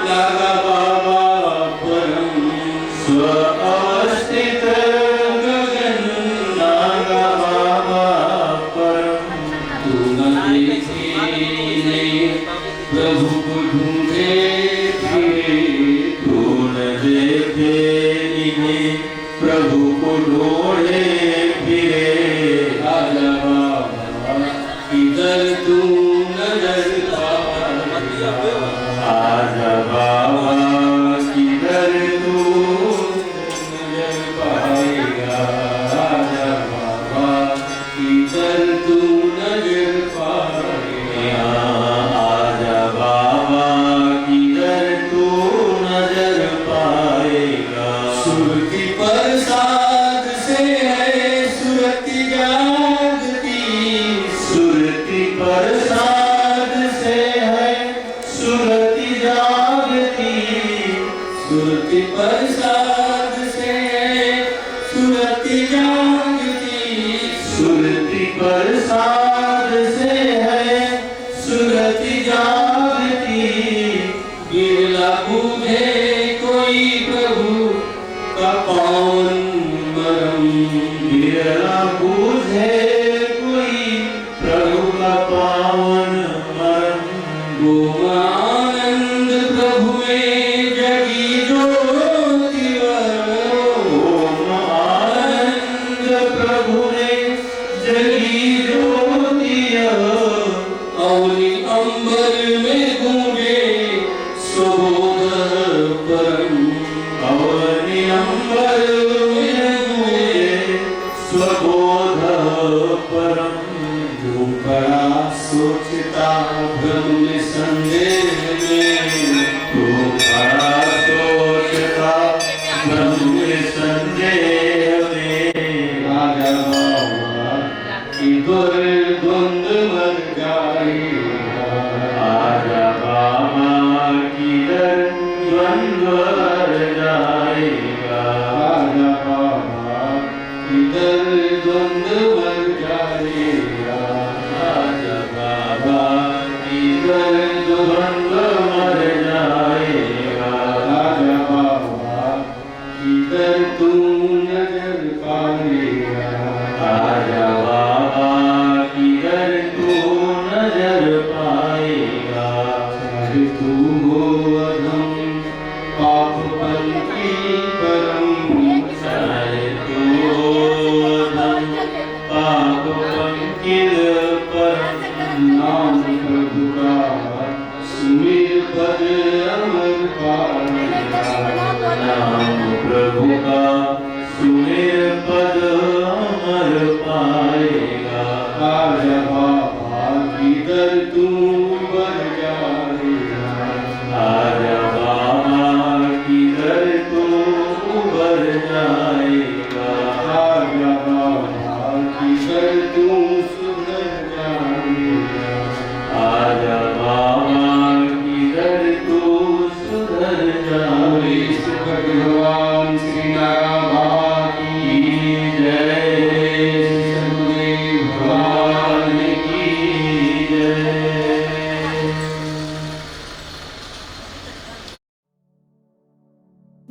लागा बाबा परम, स्व अवस्थित गगन लागा बाबा परम। तू न देखे नहीं प्रभु को ढूंढे फिरे, तू न देखे नहीं प्रभु को ढूंढे फिरे। आजा बाबा किधर तू नजर पाएगा, आजा बाबा किधर तू नजर पाएगा। आजा बाबा किधर तू नजर पाएगा, आजा बाबा किधर तू नजर पाएगा। सुरति प्रसाद से है सुरति जागती, सुरति प्रसाद से है सुरति जागती। सुरति प्रसाद से है सुरति जागती, सुरति प्रसाद से है सुरति जागती। बिरला बूझे कोई प्रभु का पावन मरम, बिरला बूझे कोई प्रभु का पावन मरम। गोमानंद प्रभु में जगी ज्योति वरम, गोमानंद प्रभु में जगी ज्योति। अवनी अंबर में गूंजे सुबोध परम, अवनी अंबर में गूंजे सुबोध जय सतगुरु भगवान की जय।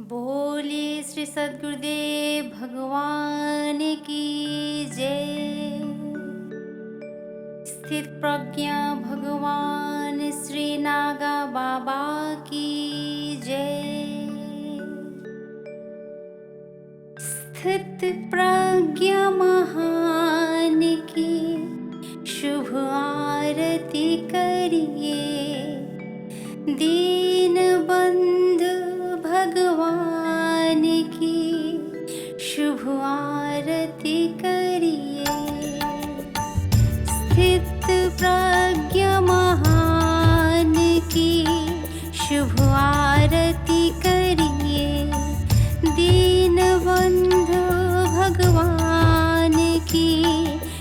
बोलिए श्री सद्गुरुदेव भगवान की जय। स्थित प्रज्ञा भगवान श्री नागा बाबा की जय। स्थित प्रज्ञा महान की शुभ आरती करिए। दीन बंधु भगवान की शुभ आरती करिए। स्थित प्रज्ञा महान की शुभ आरती करिए। दीन बंधु भगवान की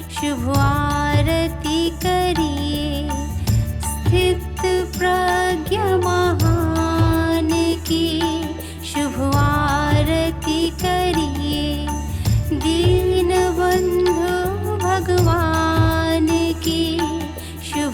शुभ आरती करिए। स्थित प्रज्ञा महान की शुभ आरती करिए। दीन बंधु भगवान की शुभ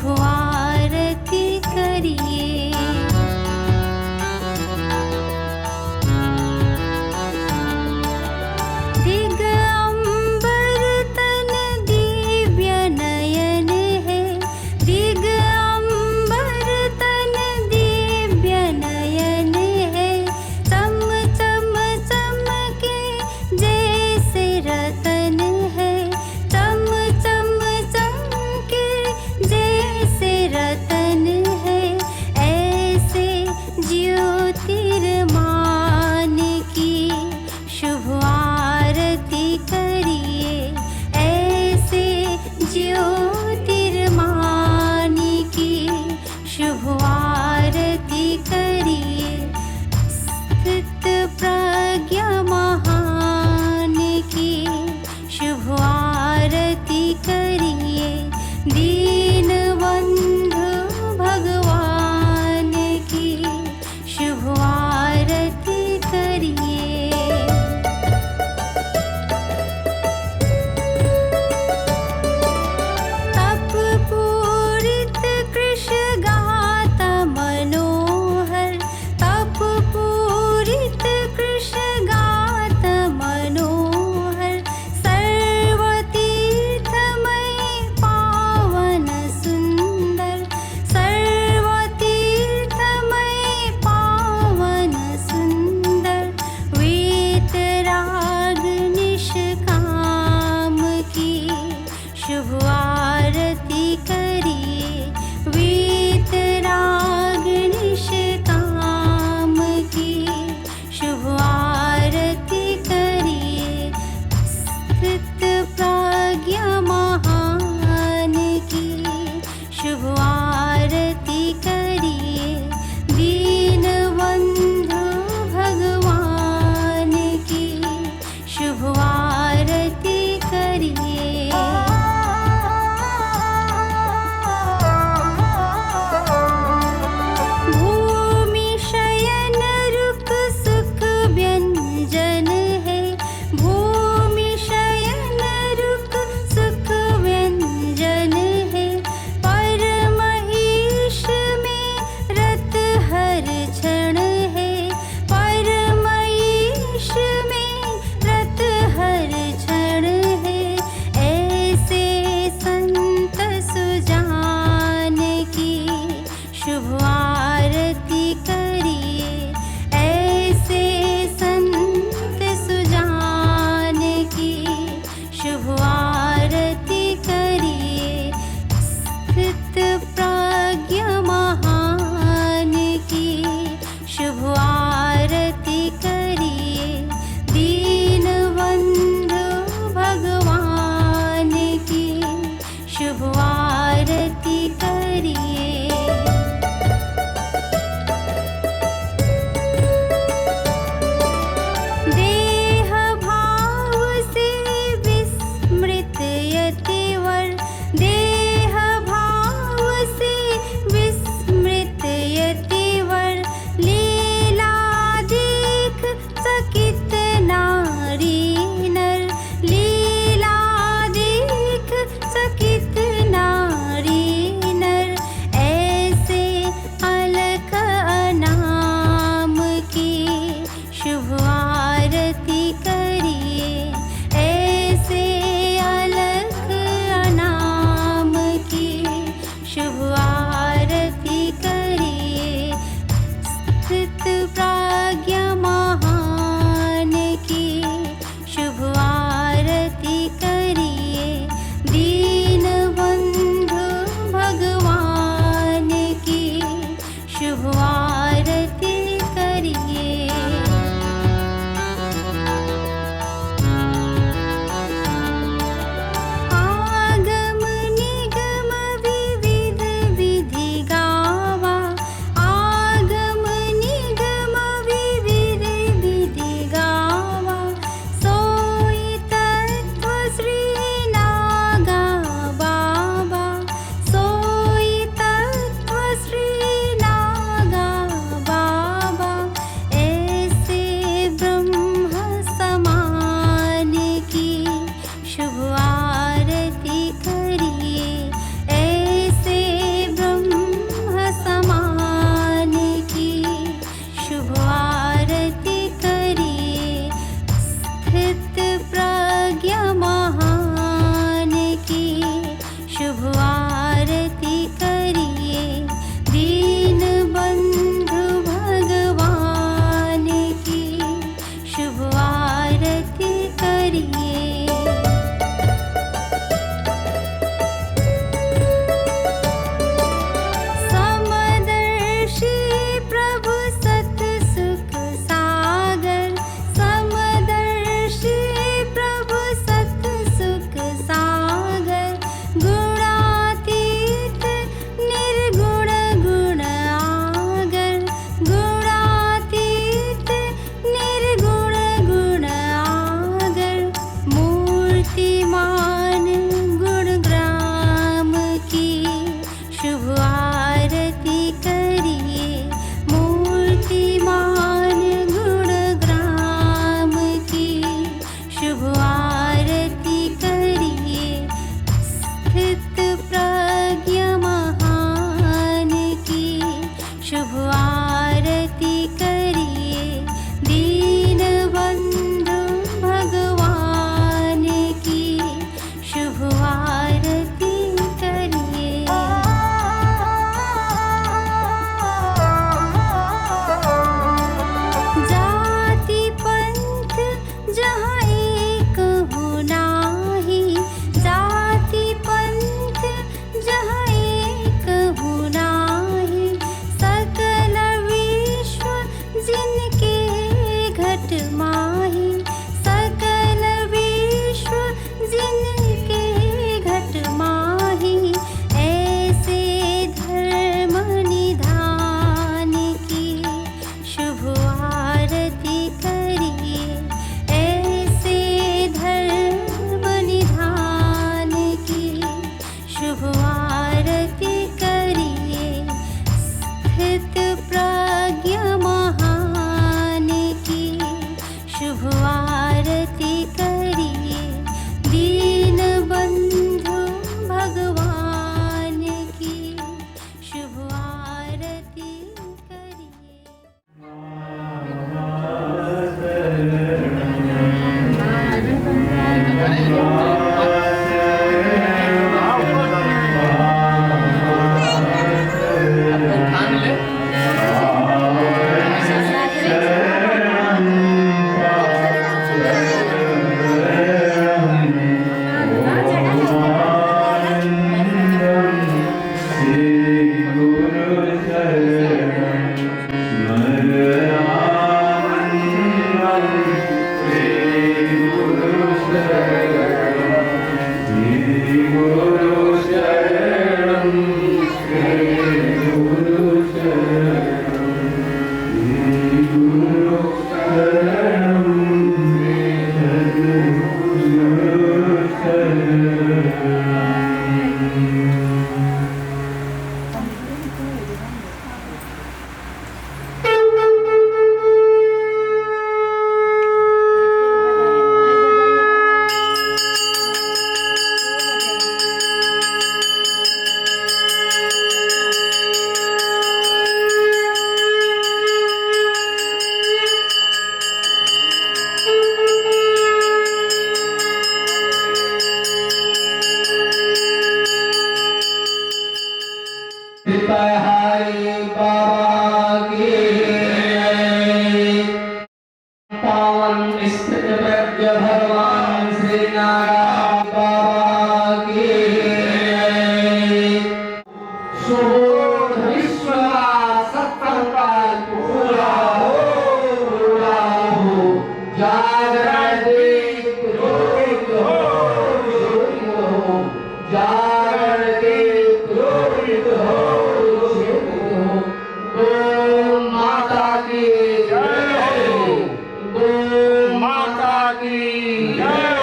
जय